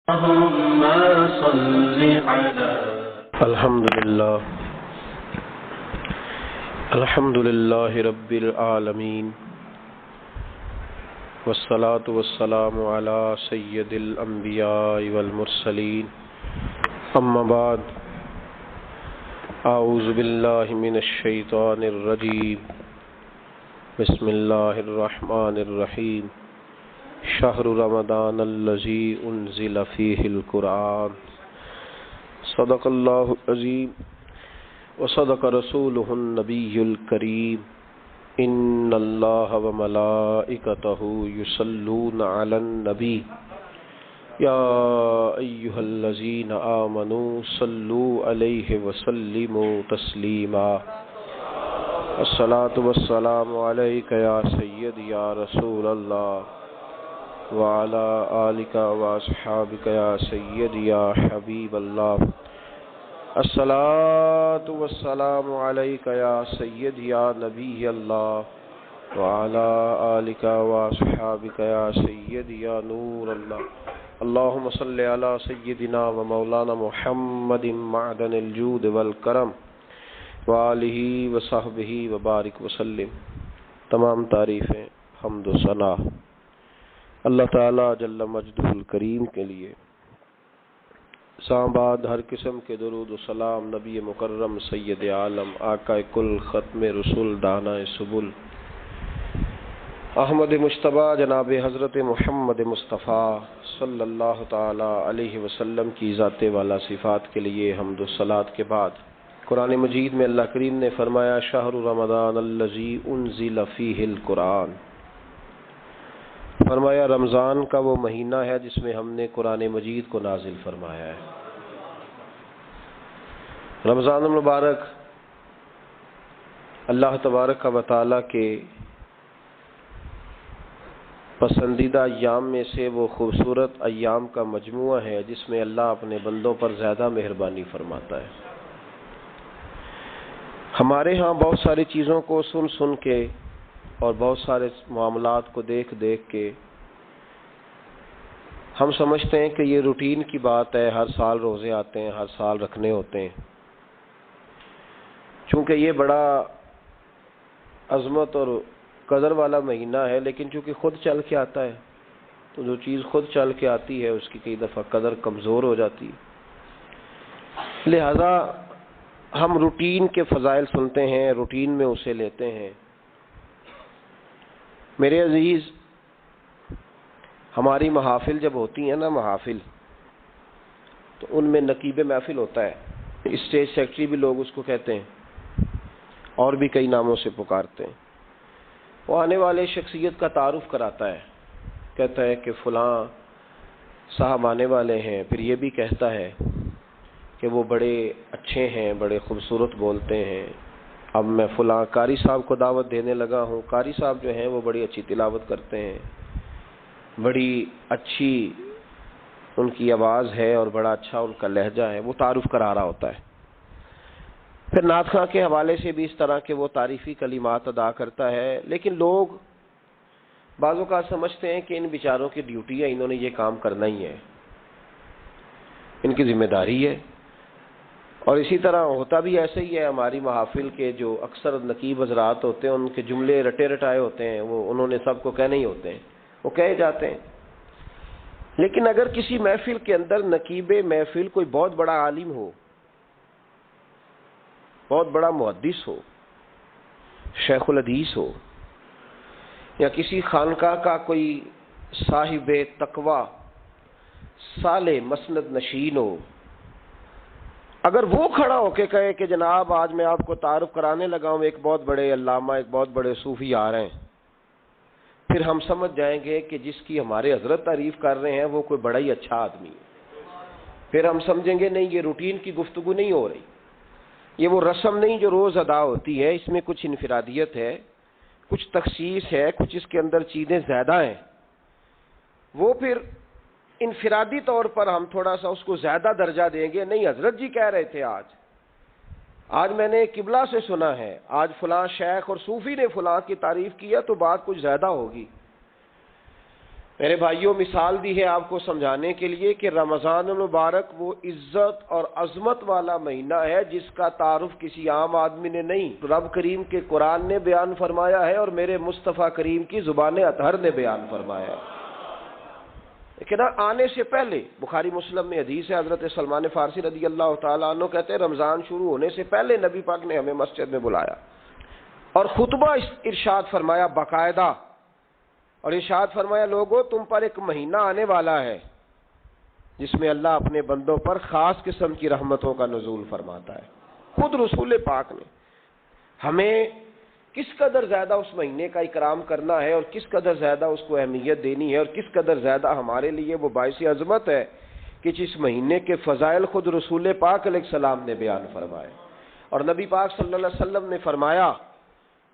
اللهم صل على الحمد لله رب العالمين والصلاة والسلام على سيد الأنبياء والمرسلين أما بعد أعوذ بالله من الشيطان الرجيم بسم الله الرحمن الرحيم شهر رمضان الذي أنزل فيه القرآن صدق الله العظيم وصدق رسوله النبي الكريم إن الله وملائكته يصلون على النبي يا أيها الذين آمنوا صلوا عليه وسلموا تسليما الصلاة والسلام عليك يا سيدي يا رسول الله وعلى آلك وأصحابك يا سيدي يا حبيب الله الصلاة والسلام عليك يا سيدي يا نبي الله وعلى آلك وأصحابك يا سيدي يا نور الله اللهم صل على سيدنا ومولانا محمد معدن الجود والکرم وآلہ وصحبہ وبارک وسلم۔ تمام تعریفیں حمد و ثنا اللہ تعالیٰ جل مجدہ الکریم کے لیے۔ بعد ہر قسم کے درود و سلام نبی مکرم سید عالم آقا کل ختم رسول دانا سبل احمد مجتبیٰ جناب حضرت محمد مصطفیٰ صلی اللہ تعالی علیہ وسلم کی ذات والا صفات کے لیے حمد و صلات کے بعد قرآن مجید میں اللہ کریم نے فرمایا شہر رمضان الذی انزل فیہ القرآن، فرمایا رمضان کا وہ مہینہ ہے جس میں ہم نے قرآن مجید کو نازل فرمایا ہے۔ رمضان المبارک اللہ تبارک و تعالیٰ کے پسندیدہ ایام میں سے وہ خوبصورت ایام کا مجموعہ ہے جس میں اللہ اپنے بندوں پر زیادہ مہربانی فرماتا ہے۔ ہمارے ہاں بہت ساری چیزوں کو سن سن کے اور بہت سارے معاملات کو دیکھ دیکھ کے ہم سمجھتے ہیں کہ یہ روٹین کی بات ہے، ہر سال روزے آتے ہیں، ہر سال رکھنے ہوتے ہیں۔ چونکہ یہ بڑا عظمت اور قدر والا مہینہ ہے، لیکن چونکہ خود چل کے آتا ہے تو جو چیز خود چل کے آتی ہے اس کی کئی دفعہ قدر کمزور ہو جاتی ہے، لہذا ہم روٹین کے فضائل سنتے ہیں، روٹین میں اسے لیتے ہیں۔ میرے عزیز، ہماری محافل جب ہوتی ہیں نا، محافل تو ان میں نقیب محفل ہوتا ہے، اسٹیج سیکرٹری بھی لوگ اس کو کہتے ہیں اور بھی کئی ناموں سے پکارتے ہیں۔ وہ آنے والے شخصیت کا تعارف کراتا ہے، کہتا ہے کہ فلاں صاحب آنے والے ہیں، پھر یہ بھی کہتا ہے کہ وہ بڑے اچھے ہیں، بڑے خوبصورت بولتے ہیں۔ اب میں فلاں قاری صاحب کو دعوت دینے لگا ہوں، قاری صاحب جو ہیں وہ بڑی اچھی تلاوت کرتے ہیں، بڑی اچھی ان کی آواز ہے اور بڑا اچھا ان کا لہجہ ہے، وہ تعارف کرا رہا ہوتا ہے۔ پھر نعت خواں کے حوالے سے بھی اس طرح کے وہ تعریفی کلمات ادا کرتا ہے، لیکن لوگ بعض اوقات سمجھتے ہیں کہ ان بیچاروں کی ڈیوٹی ہے، انہوں نے یہ کام کرنا ہی ہے، ان کی ذمہ داری ہے۔ اور اسی طرح ہوتا بھی ایسے ہی ہے، ہماری محافل کے جو اکثر نقیب حضرات ہوتے ہیں ان کے جملے رٹے رٹائے ہوتے ہیں، وہ انہوں نے سب کو کہنے ہی ہوتے ہیں، وہ کہے جاتے ہیں۔ لیکن اگر کسی محفل کے اندر نقیب محفل کوئی بہت بڑا عالم ہو، بہت بڑا محدث ہو، شیخ الحدیث ہو، یا کسی خانقاہ کا کوئی صاحب تقوی صالح مسند نشین ہو، اگر وہ کھڑا ہو کے کہے کہ جناب آج میں آپ کو تعارف کرانے لگا ہوں ایک بہت بڑے علامہ، ایک بہت بڑے صوفی آ رہے ہیں، پھر ہم سمجھ جائیں گے کہ جس کی ہمارے حضرت تعریف کر رہے ہیں وہ کوئی بڑا ہی اچھا آدمی ہے۔ پھر ہم سمجھیں گے نہیں، یہ روٹین کی گفتگو نہیں ہو رہی، یہ وہ رسم نہیں جو روز ادا ہوتی ہے، اس میں کچھ انفرادیت ہے، کچھ تخصیص ہے، کچھ اس کے اندر چیزیں زیادہ ہیں۔ وہ پھر انفرادی طور پر ہم تھوڑا سا اس کو زیادہ درجہ دیں گے، نہیں حضرت جی کہہ رہے تھے آج میں نے قبلہ سے سنا ہے، آج فلاں شیخ اور صوفی نے فلاں کی تعریف کیا تو بات کچھ زیادہ ہوگی۔ میرے بھائیوں مثال دی ہے آپ کو سمجھانے کے لیے کہ رمضان المبارک وہ عزت اور عظمت والا مہینہ ہے جس کا تعارف کسی عام آدمی نے نہیں، رب کریم کے قرآن نے بیان فرمایا ہے اور میرے مصطفیٰ کریم کی زبان اطہر نے بیان فرمایا ہے۔ لیکن آنے سے پہلے بخاری مسلم میں حدیث ہے، حضرت سلمان فارسی رضی اللہ تعالیٰ عنہ کہتے ہیں رمضان شروع ہونے سے پہلے نبی پاک نے ہمیں مسجد میں بلایا اور خطبہ ارشاد فرمایا باقاعدہ، اور ارشاد فرمایا لوگو تم پر ایک مہینہ آنے والا ہے جس میں اللہ اپنے بندوں پر خاص قسم کی رحمتوں کا نزول فرماتا ہے۔ خود رسول پاک نے ہمیں کس قدر زیادہ اس مہینے کا اکرام کرنا ہے اور کس قدر زیادہ اس کو اہمیت دینی ہے اور کس قدر زیادہ ہمارے لیے وہ باعث عظمت ہے کہ جس مہینے کے فضائل خود رسول پاک علیہ السلام نے بیان فرمائے، اور نبی پاک صلی اللہ علیہ وسلم نے فرمایا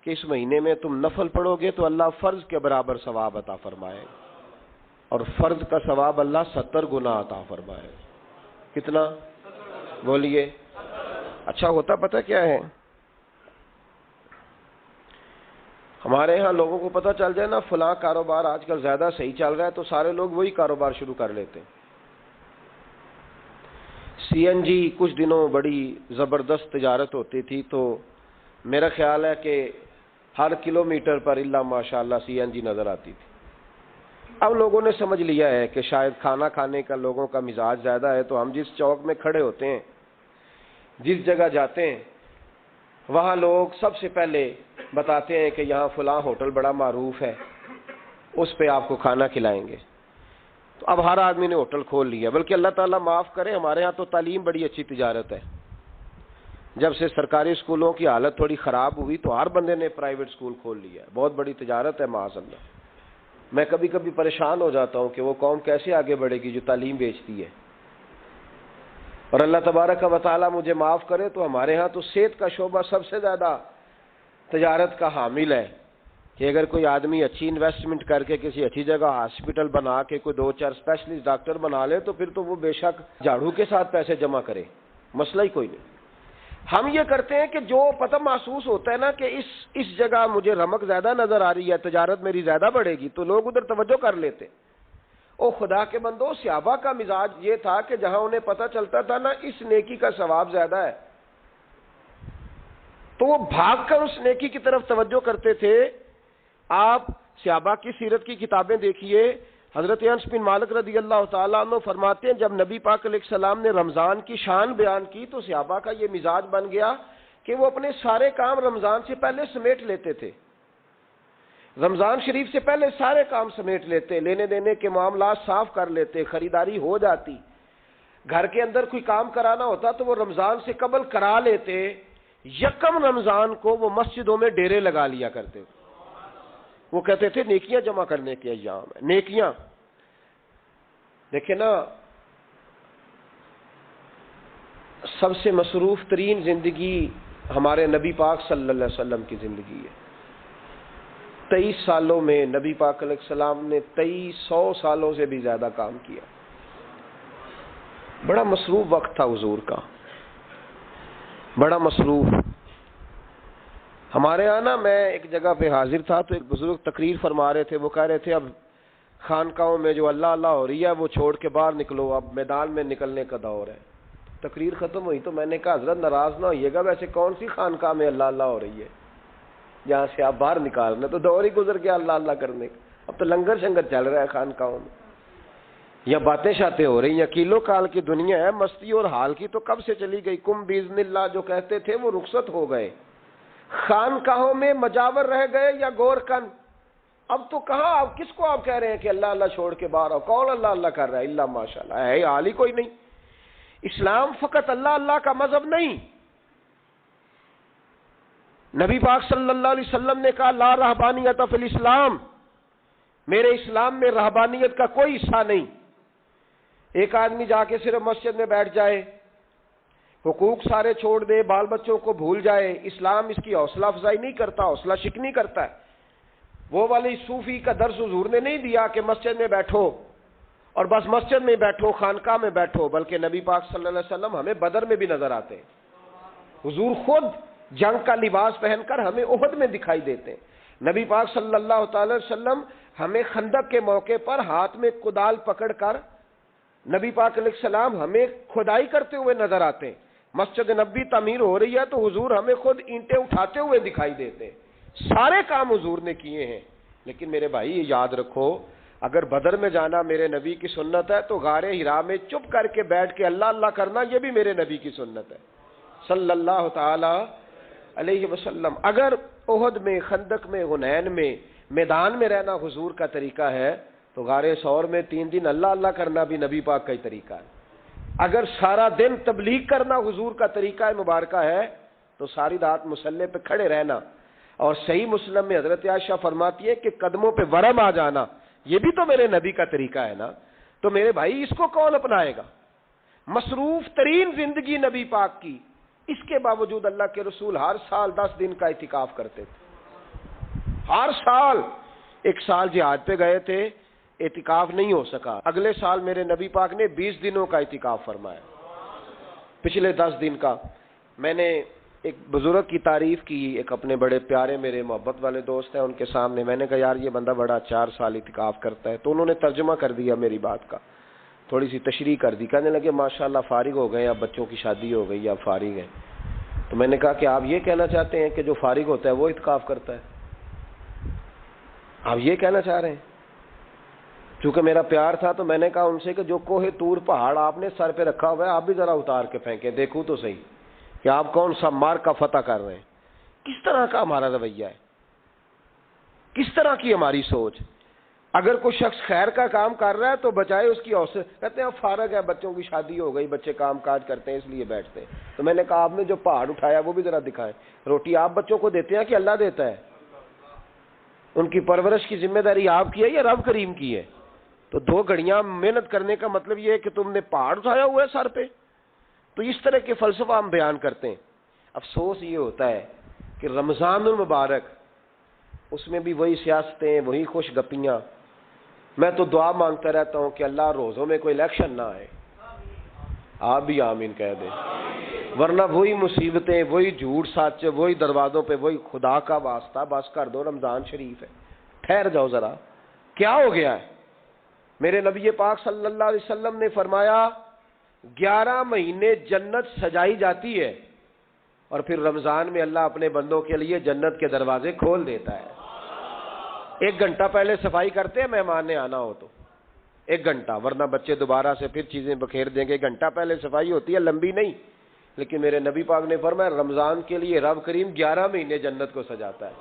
کہ اس مہینے میں تم نفل پڑھو گے تو اللہ فرض کے برابر ثواب عطا فرمائے، اور فرض کا ثواب اللہ 70 گنا عطا فرمائے۔ کتنا بولیے؟ اچھا ہوتا پتہ کیا ہے، ہمارے ہاں لوگوں کو پتہ چل جائے نا فلاں کاروبار آج کل زیادہ صحیح چل رہا ہے تو سارے لوگ وہی کاروبار شروع کر لیتے ہیں۔ سی این جی کچھ دنوں بڑی زبردست تجارت ہوتی تھی، تو میرا خیال ہے کہ ہر کلومیٹر پر الا ماشاءاللہ سی این جی نظر آتی تھی۔ اب لوگوں نے سمجھ لیا ہے کہ شاید کھانا کھانے کا لوگوں کا مزاج زیادہ ہے، تو ہم جس چوک میں کھڑے ہوتے ہیں، جس جگہ جاتے ہیں، وہاں لوگ سب سے پہلے بتاتے ہیں کہ یہاں فلاں ہوٹل بڑا معروف ہے، اس پہ آپ کو کھانا کھلائیں گے۔ تو اب ہر آدمی نے ہوٹل کھول لیا، بلکہ اللہ تعالیٰ معاف کرے ہمارے ہاں تو تعلیم بڑی اچھی تجارت ہے۔ جب سے سرکاری اسکولوں کی حالت تھوڑی خراب ہوئی تو ہر بندے نے پرائیویٹ اسکول کھول لیا، بہت بڑی تجارت ہے معاذ اللہ۔ میں کبھی کبھی پریشان ہو جاتا ہوں کہ وہ قوم کیسے آگے بڑھے گی جو تعلیم بیچتی ہے۔ اور اللہ تبارک و تعالیٰ مجھے معاف کرے تو ہمارے ہاں تو صحت کا شعبہ سب سے زیادہ تجارت کا حامل ہے، کہ اگر کوئی آدمی اچھی انویسٹمنٹ کر کے کسی اچھی جگہ ہاسپٹل بنا کے کوئی 2-4 اسپیشلسٹ ڈاکٹر بنا لے تو پھر تو وہ بے شک جھاڑو کے ساتھ پیسے جمع کرے، مسئلہ ہی کوئی نہیں۔ ہم یہ کرتے ہیں کہ جو پتہ محسوس ہوتا ہے نا کہ اس جگہ مجھے رمق زیادہ نظر آ رہی ہے، تجارت میری زیادہ بڑھے گی، تو لوگ ادھر توجہ کر لیتے۔ او خدا کے بندو، صحابہ کا مزاج یہ تھا کہ جہاں انہیں پتہ چلتا تھا نا اس نیکی کا ثواب زیادہ ہے تو وہ بھاگ کر اس نیکی کی طرف توجہ کرتے تھے۔ آپ صحابہ کی سیرت کی کتابیں دیکھیے، حضرت انس بن مالک رضی اللہ تعالیٰ عنہ فرماتے ہیں جب نبی پاک علیہ السلام نے رمضان کی شان بیان کی تو صحابہ کا یہ مزاج بن گیا کہ وہ اپنے سارے کام رمضان سے پہلے سمیٹ لیتے تھے، رمضان شریف سے پہلے سارے کام سمیٹ لیتے، لینے دینے کے معاملات صاف کر لیتے، خریداری ہو جاتی، گھر کے اندر کوئی کام کرانا ہوتا تو وہ رمضان سے قبل کرا لیتے، یکم رمضان کو وہ مسجدوں میں ڈیرے لگا لیا کرتے تھے۔ وہ کہتے تھے نیکیاں جمع کرنے کے ایام ہیں، نیکیاں۔ دیکھیں نا، سب سے مصروف ترین زندگی ہمارے نبی پاک صلی اللہ علیہ وسلم کی زندگی ہے۔ 23 سالوں میں نبی پاک علیہ السلام نے 2300 سالوں سے بھی زیادہ کام کیا، بڑا مصروف وقت تھا حضور کا، بڑا مصروف۔ ہمارے یہاں نا میں ایک جگہ پہ حاضر تھا تو ایک بزرگ تقریر فرما رہے تھے، وہ کہہ رہے تھے اب خانقاہوں میں جو اللہ اللہ ہو رہی ہے وہ چھوڑ کے باہر نکلو، اب میدان میں نکلنے کا دور ہے۔ تقریر ختم ہوئی تو میں نے کہا حضرت ناراض نہ ہوئیے گا، ویسے کون سی خانقاہ میں اللہ اللہ ہو رہی ہے جہاں سے آپ باہر نکالنا، تو دور ہی گزر گیا اللہ اللہ کرنے کا، اب تو لنگر شنگر چل رہا ہے خانقاہوں میں، یا باتیں شاتیں ہو رہی ہیں، کیلو کال کی دنیا ہے، مستی اور حال کی تو کب سے چلی گئی۔ کم باذن اللہ جو کہتے تھے وہ رخصت ہو گئے، خانقاہوں میں مجاور رہ گئے یا گور کن۔ اب تو کہاں، اب کس کو آپ کہہ رہے ہیں کہ اللہ اللہ چھوڑ کے باہر آؤ؟ کون اللہ اللہ کر رہا ہے؟ اللہ ماشاءاللہ ہے حال ہی کوئی نہیں۔ اسلام فقط اللہ اللہ کا مذہب نہیں، نبی پاک صلی اللہ علیہ وسلم نے کہا لا رہبانیت فی الاسلام، میرے اسلام میں رہبانیت کا کوئی حصہ نہیں۔ ایک آدمی جا کے صرف مسجد میں بیٹھ جائے، حقوق سارے چھوڑ دے، بال بچوں کو بھول جائے، اسلام اس کی حوصلہ افزائی نہیں کرتا، حوصلہ شکنی کرتا ہے۔ وہ والی صوفی کا درس حضور نے نہیں دیا کہ مسجد میں بیٹھو اور بس مسجد میں بیٹھو، خانقاہ میں بیٹھو، بلکہ نبی پاک صلی اللہ علیہ وسلم ہمیں بدر میں بھی نظر آتے ہیں، حضور خود جنگ کا لباس پہن کر ہمیں احد میں دکھائی دیتے ہیں، نبی پاک صلی اللہ تعالی وسلم ہمیں خندق کے موقع پر ہاتھ میں کدال پکڑ کر نبی پاک علیہ السلام ہمیں کھدائی کرتے ہوئے نظر آتے ہیں. مسجد نبوی تعمیر ہو رہی ہے تو حضور ہمیں خود اینٹیں اٹھاتے ہوئے دکھائی دیتے ہیں. سارے کام حضور نے کیے ہیں. لیکن میرے بھائی یہ یاد رکھو، اگر بدر میں جانا میرے نبی کی سنت ہے تو غار حرا میں چپ کر کے بیٹھ کے اللہ اللہ کرنا یہ بھی میرے نبی کی سنت ہے صلی اللہ تعالی علیہ وسلم. اگر احد میں، خندق میں، حنین میں میدان میں رہنا حضور کا طریقہ ہے تو غار ثور میں 3 دن اللہ اللہ کرنا بھی نبی پاک کا ہی طریقہ ہے. اگر سارا دن تبلیغ کرنا حضور کا طریقہ مبارکہ ہے تو ساری رات مصلی پہ کھڑے رہنا. اور صحیح مسلم میں حضرت عائشہ فرماتی ہے کہ قدموں پہ ورم آ جانا یہ بھی تو میرے نبی کا طریقہ ہے نا. تو میرے بھائی اس کو کون اپنائے گا؟ مصروف ترین زندگی نبی پاک کی، اس کے باوجود اللہ کے رسول ہر سال 10 دن کا اعتکاف کرتے تھے. ہر سال. ایک سال جہاد پہ گئے تھے، اعتکاف نہیں ہو سکا. اگلے سال میرے نبی پاک نے 20 دنوں کا اعتکاف فرمایا، پچھلے 10 دن کا. میں نے ایک بزرگ کی تعریف کی، ایک اپنے بڑے پیارے میرے محبت والے دوست ہیں، ان کے سامنے میں نے کہا یار یہ بندہ بڑا 4 سال اعتکاف کرتا ہے. تو انہوں نے ترجمہ کر دیا میری بات کا، تھوڑی سی تشریح کر دی. کہنے لگے ماشاءاللہ فارغ ہو گئے، اب بچوں کی شادی ہو گئی، اب فارغ ہیں. تو میں نے کہا کہ آپ یہ کہنا چاہتے ہیں کہ جو فارغ ہوتا ہے وہ اعتکاف کرتا ہے؟ آپ یہ کہنا چاہ رہے ہیں؟ چونکہ میرا پیار تھا تو میں نے کہا ان سے کہ جو کوہ طور پہاڑ آپ نے سر پہ رکھا ہوا ہے آپ بھی ذرا اتار کے پھینکیں، دیکھوں تو صحیح کہ آپ کون سا مار کا فتح کر رہے ہیں. کس طرح کا ہمارا رویہ ہے، کس طرح کی ہماری سوچ. اگر کوئی شخص خیر کا کام کر رہا ہے تو بجائے اس کی حوصلہ کہتے ہیں اب فارغ ہے، بچوں کی شادی ہو گئی، بچے کام کاج کرتے ہیں اس لیے بیٹھتے ہیں. تو میں نے کہا آپ نے جو پہاڑ اٹھایا وہ بھی ذرا دکھائیں. روٹی آپ بچوں کو دیتے ہیں کہ اللہ دیتا ہے؟ ان کی پرورش کی ذمہ داری آپ کی ہے یا رب کریم کی ہے؟ تو 2 گھڑیاں محنت کرنے کا مطلب یہ ہے کہ تم نے پہاڑ اٹھایا ہوا ہے سر پہ. تو اس طرح کے فلسفہ ہم بیان کرتے ہیں. افسوس یہ ہوتا ہے کہ رمضان المبارک اس میں بھی وہی سیاستیں، وہی خوش گپیاں. میں تو دعا مانگتا رہتا ہوں کہ اللہ روزوں میں کوئی الیکشن نہ آئے. آپ بھی آمین کہہ دیں. ورنہ وہی مصیبتیں، وہی جھوٹ سچ، وہی دروازوں پہ وہی. خدا کا واسطہ بس کر دو، رمضان شریف ہے، ٹھہر جاؤ ذرا. کیا ہو گیا ہے؟ میرے نبی پاک صلی اللہ علیہ وسلم نے فرمایا 11 مہینے جنت سجائی جاتی ہے اور پھر رمضان میں اللہ اپنے بندوں کے لیے جنت کے دروازے کھول دیتا ہے. 1 گھنٹہ پہلے صفائی کرتے ہیں مہمان نے آنا ہو تو 1 گھنٹہ، ورنہ بچے دوبارہ سے پھر چیزیں بکھیر دیں گے. 1 گھنٹہ پہلے صفائی ہوتی ہے، لمبی نہیں. لیکن میرے نبی پاک نے فرمایا رمضان کے لیے رب کریم 11 مہینے جنت کو سجاتا ہے.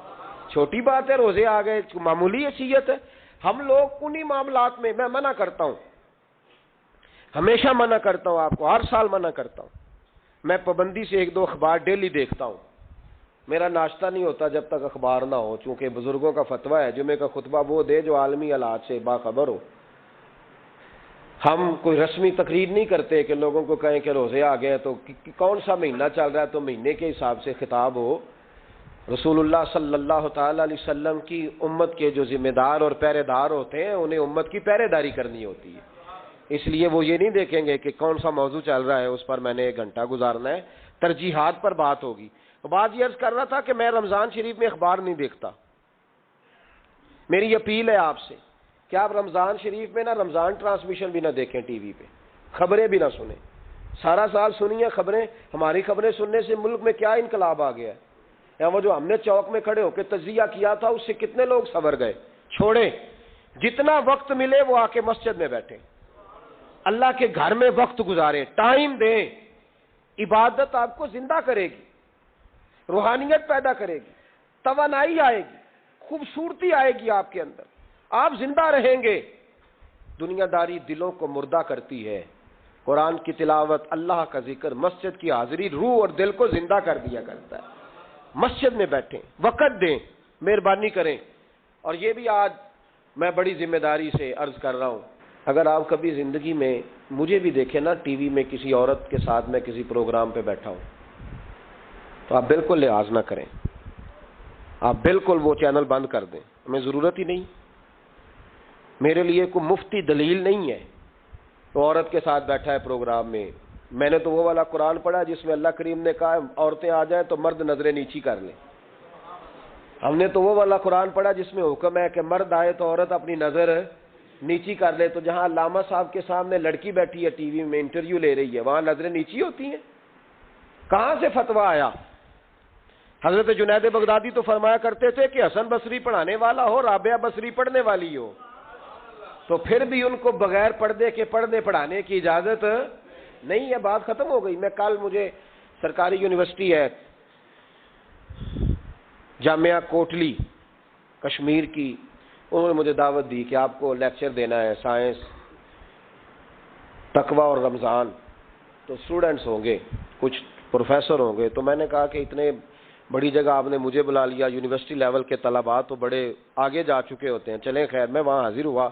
چھوٹی بات ہے، روزے آ گئے، معمولی حیثیت ہے. ہم لوگ انہی معاملات میں، میں منع کرتا ہوں، ہمیشہ منع کرتا ہوں، آپ کو ہر سال منع کرتا ہوں. میں پابندی سے 1-2 اخبار ڈیلی دیکھتا ہوں. میرا ناشتہ نہیں ہوتا جب تک اخبار نہ ہو، چونکہ بزرگوں کا فتویٰ ہے جمعے کا خطبہ وہ دے جو عالمی حالات سے باخبر ہو. ہم کوئی رسمی تقریر نہیں کرتے کہ لوگوں کو کہیں کہ روزے آ گئے تو کون سا مہینہ چل رہا ہے تو مہینے کے حساب سے خطاب ہو. رسول اللہ صلی اللہ تعالی علیہ وسلم کی امت کے جو ذمہ دار اور پہرے دار ہوتے ہیں انہیں امت کی پہرے داری کرنی ہوتی ہے. اس لیے وہ یہ نہیں دیکھیں گے کہ کون سا موضوع چل رہا ہے اس پر میں نے 1 گھنٹہ گزارنا ہے. ترجیحات پر بات ہوگی. تو بات یہ عرض کر رہا تھا کہ میں رمضان شریف میں اخبار نہیں دیکھتا. میری اپیل ہے آپ سے کہ آپ رمضان شریف میں نہ رمضان ٹرانسمیشن بھی نہ دیکھیں، ٹی وی پہ خبریں بھی نہ سنیں. سارا سال سنیے خبریں. ہماری خبریں سننے سے ملک میں کیا انقلاب آ گیا ہے. یا وہ جو ہم نے چوک میں کھڑے ہو کے تجزیہ کیا تھا اس سے کتنے لوگ سنور گئے. چھوڑیں، جتنا وقت ملے وہ آ کے مسجد میں بیٹھیں، اللہ کے گھر میں وقت گزاریں، ٹائم دیں. عبادت آپ کو زندہ کرے گی، روحانیت پیدا کرے گی، توانائی آئے گی، خوبصورتی آئے گی آپ کے اندر، آپ زندہ رہیں گے. دنیا داری دلوں کو مردہ کرتی ہے. قرآن کی تلاوت، اللہ کا ذکر، مسجد کی حاضری روح اور دل کو زندہ کر دیا کرتا ہے. مسجد میں بیٹھیں، وقت دیں، مہربانی کریں. اور یہ بھی آج میں بڑی ذمہ داری سے عرض کر رہا ہوں، اگر آپ کبھی زندگی میں مجھے بھی دیکھیں نا ٹی وی میں کسی عورت کے ساتھ میں کسی پروگرام پہ بیٹھا ہوں تو آپ بالکل لحاظ نہ کریں، آپ بالکل وہ چینل بند کر دیں. ہمیں ضرورت ہی نہیں. میرے لیے کوئی مفتی دلیل نہیں ہے تو عورت کے ساتھ بیٹھا ہے پروگرام میں. میں نے تو وہ والا قرآن پڑھا جس میں اللہ کریم نے کہا عورتیں آ جائیں تو مرد نظریں نیچی کر لیں. ہم نے تو وہ والا قرآن پڑھا جس میں حکم ہے کہ مرد آئے تو عورت اپنی نظر نیچی کر لے، تو جہاں علامہ صاحب کے سامنے لڑکی بیٹھی ہے ٹی وی میں انٹرویو لے رہی ہے، وہاں نظریں نیچی ہوتی ہیں؟ کہاں سے فتویٰ آیا؟ حضرت جنید بغدادی تو فرمایا کرتے تھے کہ حسن بصری پڑھانے والا ہو، رابعہ بصری پڑھنے والی ہو، تو پھر بھی ان کو بغیر پردے کے پڑھنے پڑھانے کی اجازت نہیں ہے۔ بات ختم ہو گئی۔ میں کل، مجھے سرکاری یونیورسٹی ہے جامعہ کوٹلی کشمیر کی، انہوں نے مجھے دعوت دی کہ آپ کو لیکچر دینا ہے سائنس، تقوی اور رمضان، تو اسٹوڈنٹس ہوں گے، کچھ پروفیسر ہوں گے، تو میں نے کہا کہ اتنے بڑی جگہ آپ نے مجھے بلا لیا، یونیورسٹی لیول کے طلباء تو بڑے آگے جا چکے ہوتے ہیں، چلیں خیر۔ میں وہاں حاضر ہوا،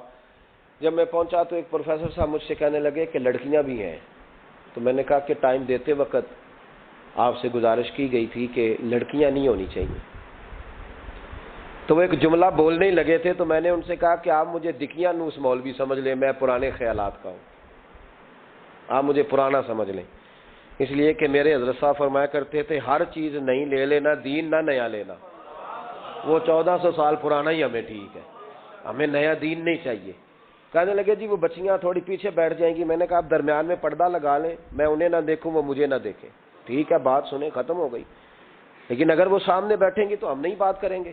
جب میں پہنچا تو ایک پروفیسر صاحب مجھ سے کہنے لگے کہ لڑکیاں بھی ہیں، تو میں نے کہا کہ ٹائم دیتے وقت آپ سے گزارش کی گئی تھی کہ لڑکیاں نہیں ہونی چاہیے، تو وہ ایک جملہ بولنے ہی لگے تھے، تو میں نے ان سے کہا کہ آپ مجھے دکھیاں نوس مولوی سمجھ لیں، میں پرانے خیالات کا ہوں، آپ مجھے پرانا سمجھ لیں، اس لیے کہ میرے حضرت صاحب فرمایا کرتے تھے ہر چیز نہیں لے لینا، دین نہ نیا لینا۔ وہ 1400 سال پرانا ہی ہمیں ٹھیک ہے، ہمیں نیا دین نہیں چاہیے۔ کہنے لگے جی وہ بچیاں تھوڑی پیچھے بیٹھ جائیں گی، میں نے کہا آپ درمیان میں پردہ لگا لیں، میں انہیں نہ دیکھوں وہ مجھے نہ دیکھیں، ٹھیک ہے بات سنیں، ختم ہو گئی۔ لیکن اگر وہ سامنے بیٹھیں گی تو ہم نہیں بات کریں گے۔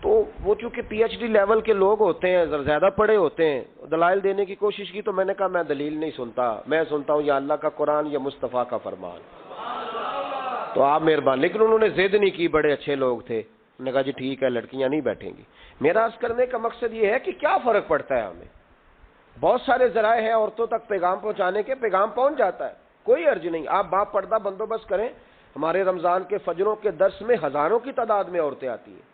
تو وہ چونکہ پی ایچ ڈی لیول کے لوگ ہوتے ہیں، زیادہ پڑھے ہوتے ہیں، دلائل دینے کی کوشش کی، تو میں نے کہا میں دلیل نہیں سنتا، میں سنتا ہوں یا اللہ کا قرآن یا مصطفیٰ کا فرمان، تو آپ مہربان۔ لیکن انہوں نے ضد نہیں کی، بڑے اچھے لوگ تھے، انہوں نے کہا جی ٹھیک ہے لڑکیاں نہیں بیٹھیں گی۔ میرا عرض کرنے کا مقصد یہ ہے کہ کیا فرق پڑتا ہے ہمیں؟ بہت سارے ذرائع ہیں عورتوں تک پیغام پہنچانے کے، پیغام پہنچ جاتا ہے، کوئی حرج نہیں۔ آپ باپ پردہ بندوبست کریں، ہمارے رمضان کے فجروں کے درس میں ہزاروں کی تعداد میں عورتیں آتی ہیں،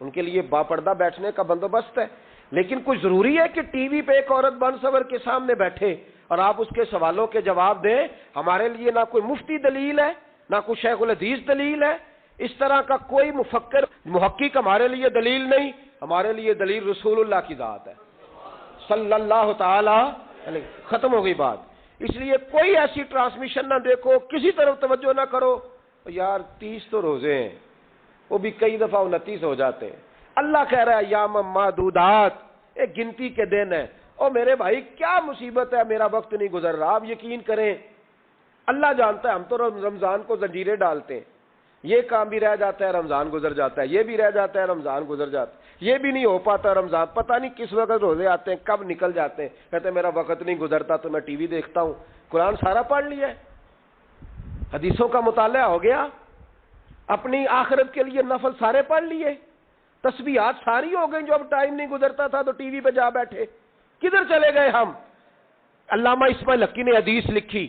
ان کے لیے باپردہ بیٹھنے کا بندوبست ہے۔ لیکن کوئی ضروری ہے کہ ٹی وی پہ ایک عورت بن سور کے سامنے بیٹھے اور آپ اس کے سوالوں کے جواب دیں؟ ہمارے لیے نہ کوئی مفتی دلیل ہے، نہ کوئی شیخ الحدیث دلیل ہے، اس طرح کا کوئی مفکر محقق ہمارے لیے دلیل نہیں، ہمارے لیے دلیل رسول اللہ کی ذات ہے صلی اللہ تعالی علیہ۔ ختم ہو گئی بات۔ اس لیے کوئی ایسی ٹرانسمیشن نہ دیکھو، کسی طرف توجہ نہ کرو، یار 30 تو روزے ہیں، وہ بھی کئی دفعہ 29 ہو جاتے ہیں۔ اللہ کہہ رہا ہے ایام معدودات، ایک گنتی کے دن ہے۔ اور میرے بھائی کیا مصیبت ہے، میرا وقت نہیں گزر رہا، آپ یقین کریں اللہ جانتا ہے، ہم تو رمضان کو زنجیریں ڈالتے ہیں، یہ کام بھی رہ جاتا ہے رمضان گزر جاتا ہے، یہ بھی رہ جاتا ہے رمضان گزر جاتا ہے، یہ بھی نہیں ہو پاتا رمضان، پتہ نہیں کس وقت روزے آتے ہیں، کب نکل جاتے ہیں، کہتے ہیں میرا وقت نہیں گزرتا تو میں ٹی وی دیکھتا ہوں۔ قرآن سارا پڑھ لیا ہے، حدیثوں کا مطالعہ ہو گیا، اپنی آخرت کے لیے نفل سارے پڑھ لیے، تسبیحات ساری ہو گئی، جو اب ٹائم نہیں گزرتا تھا تو ٹی وی پہ جا بیٹھے، کدھر چلے گئے ہم؟ علامہ اسماعیل حقی نے حدیث لکھی،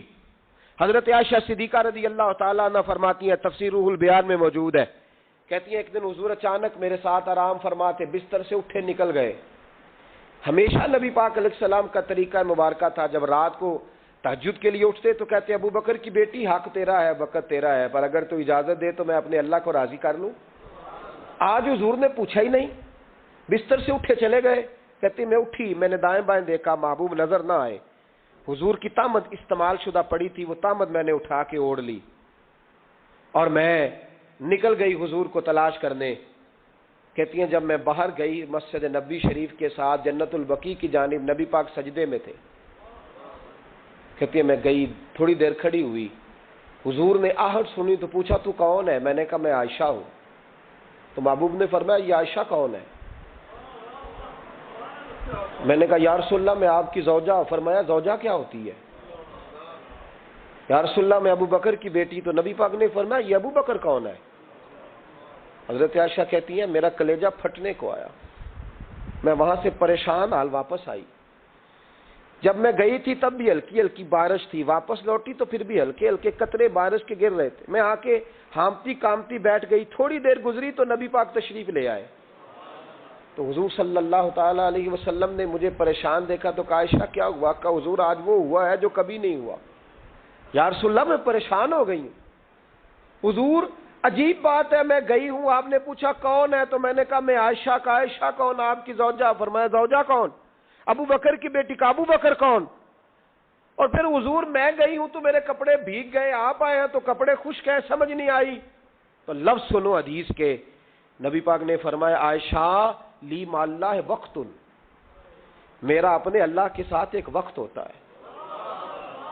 حضرت عائشہ صدیقہ رضی اللہ تعالیٰ عنہ فرماتی ہیں، تفسیر روح البیان میں موجود ہے، کہتی ہیں ایک دن حضور اچانک میرے ساتھ آرام فرماتے، بستر سے اٹھے نکل گئے۔ ہمیشہ نبی پاک علیہ السلام کا طریقہ مبارکہ تھا، جب رات کو تہجد کے لیے اٹھتے تو کہتے ابو بکر کی بیٹی حق تیرا ہے، وقت تیرا ہے، پر اگر تو اجازت دے تو میں اپنے اللہ کو راضی کر لوں۔ آج حضور نے پوچھا ہی نہیں، بستر سے اٹھے چلے گئے، کہتے میں اٹھی، میں نے دائیں بائیں دیکھا، محبوب نظر نہ آئے، حضور کی طامت استعمال شدہ پڑی تھی، وہ طامت میں نے اٹھا کے اوڑھ لی اور میں نکل گئی حضور کو تلاش کرنے۔ کہتی ہیں جب میں باہر گئی مسجد نبوی شریف کے ساتھ جنت البقیع کی جانب، نبی پاک سجدے میں تھے، کہتی ہے میں گئی، تھوڑی دیر کھڑی ہوئی، حضور نے آہٹ سنی تو پوچھا تو کون ہے؟ میں نے کہا میں عائشہ ہوں۔ تو محبوب نے فرمایا یہ عائشہ کون ہے؟ میں نے کہا یا رسول اللہ میں آپ کی زوجہ۔ فرمایا زوجہ کیا ہوتی ہے؟ یا رسول اللہ میں ابو بکر کی بیٹی۔ تو نبی پاک نے فرمایا یہ ابو بکر کون ہے؟ حضرت عائشہ کہتی ہیں میرا کلیجہ پھٹنے کو آیا، میں وہاں سے پریشان حال واپس آئی، جب میں گئی تھی تب بھی ہلکی ہلکی بارش تھی، واپس لوٹی تو پھر بھی ہلکے ہلکے قطرے بارش کے گر رہے تھے، میں آ کے ہامتی کامتی بیٹھ گئی، تھوڑی دیر گزری تو نبی پاک تشریف لے آئے، تو حضور صلی اللہ تعالی علیہ وسلم نے مجھے پریشان دیکھا تو کہا عائشہ کیا ہوا؟ کہا حضور آج وہ ہوا ہے جو کبھی نہیں ہوا۔ یا رسول اللہ میں پریشان ہو گئی ہوں۔ حضور عجیب بات ہے، میں گئی ہوں، آپ نے پوچھا کون ہے تو میں نے کہا میں عائشہ کا۔ عائشہ کون؟ آپ کی زوجہ۔ فرمایا زوجہ کون؟ ابو بکر کی بیٹی کا۔ ابو بکر کون؟ اور پھر حضور میں گئی ہوں تو میرے کپڑے بھیگ گئے، آپ آئے ہیں تو کپڑے خشک ہیں، سمجھ نہیں آئی۔ تو لفظ سنو حدیث کے، نبی پاک نے فرمایا عائشہ لی مع اللہ وقت، میرا اپنے اللہ کے ساتھ ایک وقت ہوتا ہے۔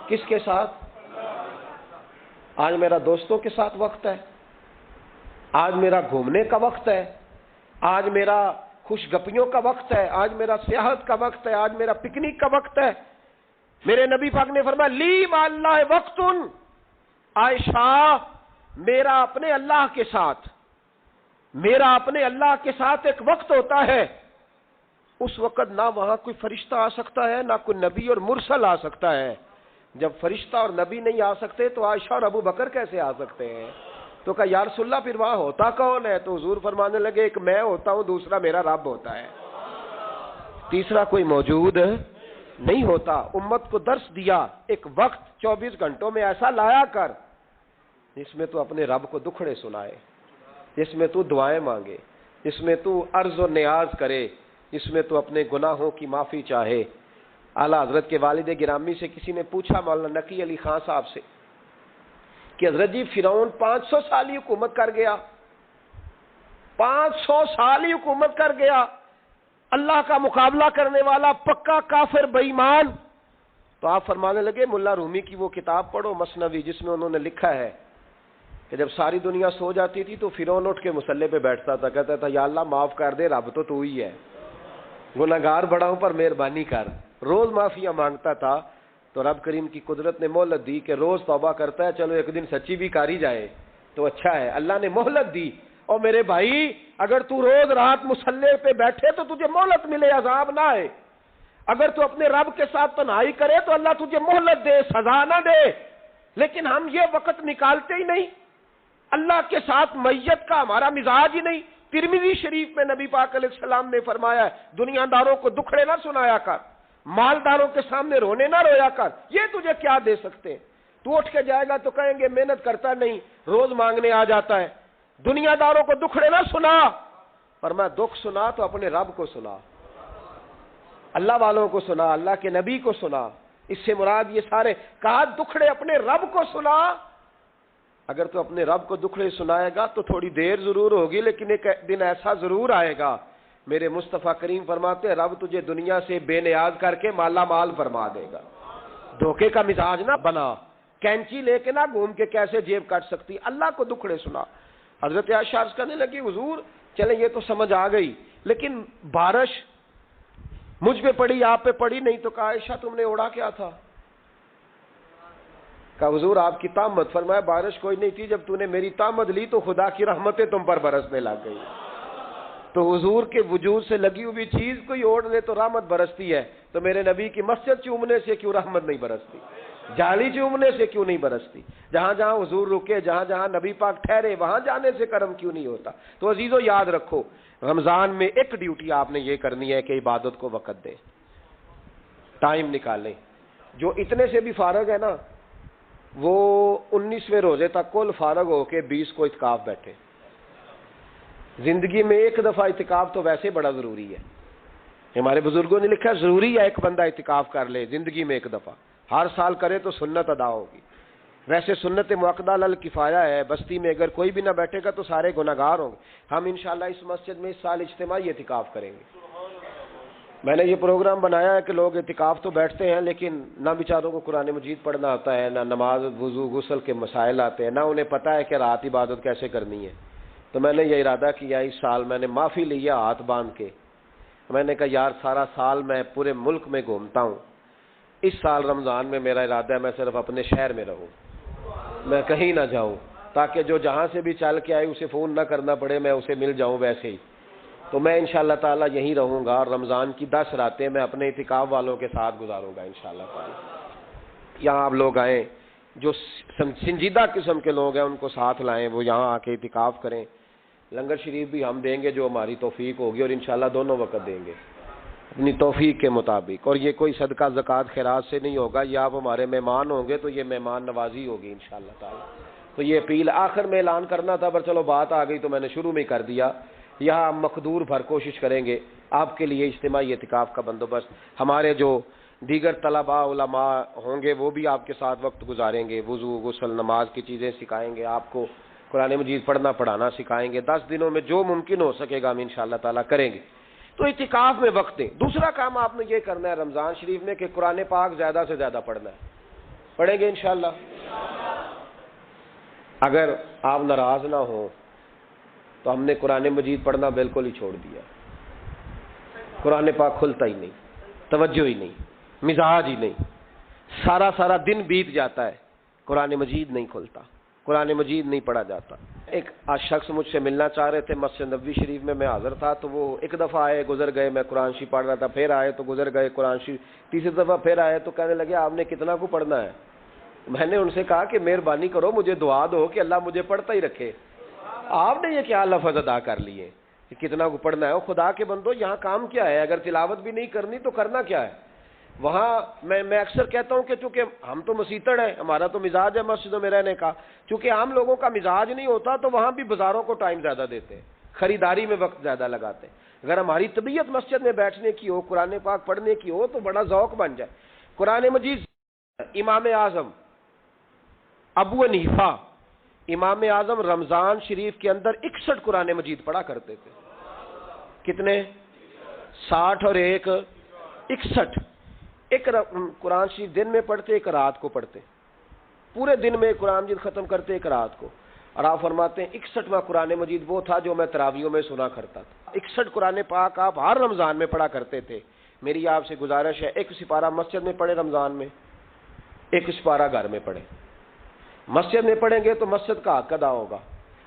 کس کے ساتھ؟ آج میرا دوستوں کے ساتھ وقت ہے، آج میرا گھومنے کا وقت ہے، آج میرا خوش گپیوں کا وقت ہے، آج میرا سیاحت کا وقت ہے، آج میرا پکنک کا وقت ہے۔ میرے نبی پاک نے فرمایا لی مع اللہ وقت، عائشہ میرا اپنے اللہ کے ساتھ، میرا اپنے اللہ کے ساتھ ایک وقت ہوتا ہے، اس وقت نہ وہاں کوئی فرشتہ آ سکتا ہے، نہ کوئی نبی اور مرسل آ سکتا ہے۔ جب فرشتہ اور نبی نہیں آ سکتے تو عائشہ اور ابو بکر کیسے آ سکتے ہیں؟ تو کہا یا رسول اللہ پھر وہاں ہوتا کون ہے؟ تو حضور فرمانے لگے ایک میں ہوتا ہوں، دوسرا میرا رب ہوتا ہے، تیسرا کوئی موجود نہیں ہوتا۔ امت کو درس دیا، ایک وقت 24 گھنٹوں میں ایسا لایا کر جس میں تو اپنے رب کو دکھڑے سنائے، جس میں تو دعائیں مانگے، جس میں تو عرض و نیاز کرے، جس میں تو اپنے گناہوں کی معافی چاہے۔ اعلیٰ حضرت کے والد گرامی سے کسی نے پوچھا، مولانا نقی علی خان صاحب سے، کہ حضرت جی فرعون 500 سال ہی حکومت کر گیا، 500 سال ہی حکومت کر گیا، اللہ کا مقابلہ کرنے والا پکا کافر بے ایمان۔ تو آپ فرمانے لگے ملا رومی کی وہ کتاب پڑھو مثنوی، جس میں انہوں نے لکھا ہے کہ جب ساری دنیا سو جاتی تھی تو فرعون اٹھ کے مصلے پہ بیٹھتا تھا، کہتا تھا یا اللہ معاف کر دے، رب تو ہی ہے، گناہگار بڑا ہوں پر مہربانی کر۔ روز معافیاں مانگتا تھا تو رب کریم کی قدرت نے مہلت دی کہ روز توبہ کرتا ہے، چلو ایک دن سچی بھی کاری جائے تو اچھا ہے، اللہ نے مہلت دی۔ اور میرے بھائی اگر تو روز رات مصلے پہ بیٹھے تو تجھے مہلت ملے، عذاب نہ آئے۔ اگر تو اپنے رب کے ساتھ تنہائی کرے تو اللہ تجھے مہلت دے، سزا نہ دے۔ لیکن ہم یہ وقت نکالتے ہی نہیں، اللہ کے ساتھ میت کا ہمارا مزاج ہی نہیں۔ ترمذی شریف میں نبی پاک علیہ السلام نے فرمایا ہے دنیا داروں کو دکھڑے نہ سنایا کر، مالداروں کے سامنے رونے نہ رویا کر، یہ تجھے کیا دے سکتے ہیں؟ تو اٹھ کے جائے گا تو کہیں گے محنت کرتا نہیں، روز مانگنے آ جاتا ہے۔ دنیا داروں کو دکھڑے نہ سنا، پر میں دکھ سنا تو اپنے رب کو سنا، اللہ والوں کو سنا، اللہ کے نبی کو سنا۔ اس سے مراد یہ سارے کہا دکھڑے اپنے رب کو سنا۔ اگر تو اپنے رب کو دکھڑے سنائے گا تو تھوڑی دیر ضرور ہوگی، لیکن ایک دن ایسا ضرور آئے گا، میرے مصطفیٰ کریم فرماتے ہیں رب تجھے دنیا سے بے نیاز کر کے مالا مال فرما دے گا۔ دھوکے کا مزاج نہ بنا، کینچی لے کے نہ گھوم کے کیسے جیب کاٹ سکتی، اللہ کو دکھڑے سنا۔ حضرت عائشہ عرض کرنے لگی حضور چلیں یہ تو سمجھ آ گئی، لیکن بارش مجھ پہ پڑی آپ پہ پڑی نہیں، تو کہا عائشہ تم نے اڑا کیا تھا؟ کہا حضور آپ کی طامت، فرمایا بارش کوئی نہیں تھی، جب تو نے میری طامت لی تو خدا کی رحمتیں تم پر برسنے لگ گئی۔ تو حضور کے وجود سے لگی ہوئی چیز کوئی اوڑھ لے تو رحمت برستی ہے، تو میرے نبی کی مسجد چومنے سے کیوں رحمت نہیں برستی؟ جالی چومنے سے کیوں نہیں برستی؟ جہاں جہاں حضور رکے، جہاں جہاں نبی پاک ٹھہرے، وہاں جانے سے کرم کیوں نہیں ہوتا؟ تو عزیزو یاد رکھو، رمضان میں ایک ڈیوٹی آپ نے یہ کرنی ہے کہ عبادت کو وقت دیں، ٹائم نکالیں۔ جو اتنے سے بھی فارغ ہے نا، وہ 19ویں روزے تک کل فارغ ہو کے 20 کو اعتکاف بیٹھے۔ زندگی میں ایک دفعہ اعتکاف تو ویسے بڑا ضروری ہے، ہمارے بزرگوں نے لکھا ضروری ہے ایک بندہ اعتکاف کر لے زندگی میں ایک دفعہ، ہر سال کرے تو سنت ادا ہوگی۔ ویسے سنت مؤکدہ الکفایہ ہے، بستی میں اگر کوئی بھی نہ بیٹھے گا تو سارے گناہگار ہوں گے۔ ہم انشاءاللہ اس مسجد میں اس سال اجتماعی اعتکاف کریں گے۔ میں نے یہ پروگرام بنایا ہے کہ لوگ اعتکاف تو بیٹھتے ہیں لیکن نہ بیچاروں کو قرآن مجید پڑھنا آتا ہے، نہ نماز وضو غسل کے مسائل آتے ہیں، نہ انہیں پتہ ہے کہ رات عبادت کیسے کرنی ہے۔ تو میں نے یہ ارادہ کیا اس سال میں نے معافی لیا ہاتھ باندھ کے، میں نے کہا یار سارا سال میں پورے ملک میں گھومتا ہوں، اس سال رمضان میں میرا ارادہ ہے میں صرف اپنے شہر میں رہوں، میں کہیں نہ جاؤں، تاکہ جو جہاں سے بھی چل کے آئے اسے فون نہ کرنا پڑے، میں اسے مل جاؤں ویسے ہی۔ تو میں انشاءاللہ تعالی یہیں رہوں گا، اور رمضان کی 10 راتیں میں اپنے اعتکاف والوں کے ساتھ گزاروں گا انشاءاللہ تعالی۔ یہاں آپ لوگ آئیں، جو سنجیدہ قسم کے لوگ ہیں ان کو ساتھ لائیں، وہ یہاں آ کے اعتکاف کریں۔ لنگر شریف بھی ہم دیں گے جو ہماری توفیق ہوگی، اور انشاءاللہ دونوں وقت دیں گے اپنی توفیق کے مطابق، اور یہ کوئی صدقہ زکوٰۃ خیرات سے نہیں ہوگا، یہ آپ ہمارے مہمان ہوں گے تو یہ مہمان نوازی ہوگی انشاءاللہ تعالی۔ تو یہ اپیل آخر میں اعلان کرنا تھا، پر چلو بات آ گئی تو میں نے شروع میں ہی کر دیا۔ یہاں ہم مقدور بھر کوشش کریں گے آپ کے لیے اجتماعی اعتکاف کا بندوبست، ہمارے جو دیگر طلباء علماء ہوں گے وہ بھی آپ کے ساتھ وقت گزاریں گے، وضو غسل نماز کی چیزیں سکھائیں گے آپ کو، قرآن مجید پڑھنا پڑھانا سکھائیں گے، 10 دنوں میں جو ممکن ہو سکے گا ہم انشاءاللہ تعالیٰ کریں گے۔ تو اعتکاف میں وقت دیں۔ دوسرا کام آپ نے یہ کرنا ہے رمضان شریف میں کہ قرآن پاک زیادہ سے زیادہ پڑھنا ہے۔ پڑھیں گے انشاءاللہ؟ اگر آپ ناراض نہ ہوں تو ہم نے قرآن مجید پڑھنا بالکل ہی چھوڑ دیا، قرآن پاک کھلتا ہی نہیں، توجہ ہی نہیں، مزاج ہی نہیں، سارا دن بیت جاتا ہے، قرآن مجید نہیں کھلتا، قرآن مجید نہیں پڑھا جاتا۔ ایک شخص مجھ سے ملنا چاہ رہے تھے مسجد نبوی شریف میں حاضر تھا، تو وہ ایک دفعہ آئے گزر گئے، میں قرآن شریف پڑھ رہا تھا، پھر آئے تو گزر گئے قرآن شریف، تیسری دفعہ پھر آئے تو کہنے لگے آپ نے کتنا کو پڑھنا ہے؟ میں نے ان سے کہا کہ مہربانی کرو مجھے دعا دو کہ اللہ مجھے پڑھتا ہی رکھے۔ آپ نے یہ کیا لفظ ادا کر لیے کہ کتنا کو پڑھنا ہے؟ خدا کے بندو یہاں کام کیا ہے؟ اگر تلاوت بھی نہیں کرنی تو کرنا کیا ہے وہاں؟ میں اکثر کہتا ہوں کہ چونکہ ہم تو مسیتڑ ہیں، ہمارا تو مزاج ہے مسجدوں میں رہنے کا، چونکہ عام لوگوں کا مزاج نہیں ہوتا تو وہاں بھی بازاروں کو ٹائم زیادہ دیتے ہیں، خریداری میں وقت زیادہ لگاتے ہیں۔ اگر ہماری طبیعت مسجد میں بیٹھنے کی ہو، قرآن پاک پڑھنے کی ہو تو بڑا ذوق بن جائے۔ قرآن مجید امام اعظم ابو حنیفہ امام اعظم رمضان شریف کے اندر 61 قرآن مجید پڑھا کرتے تھے۔ کتنے؟ 60 اور ایک 61۔ ایک قرآن شریف دن میں پڑھتے، ایک رات کو پڑھتے، پورے دن میں قرآن مجید ختم کرتے، ایک رات کو۔ اور آپ فرماتے ہیں 61واں قرآن مجید وہ تھا جو میں تراویحوں میں سنا کرتا تھا۔ 61 قرآن پاک آپ ہر رمضان میں پڑھا کرتے تھے۔ میری آپ سے گزارش ہے ایک سپارہ مسجد میں پڑھے رمضان میں، ایک سپارہ گھر میں پڑھے۔ مسجد میں پڑھیں گے تو مسجد کا حق ادا ہوگا،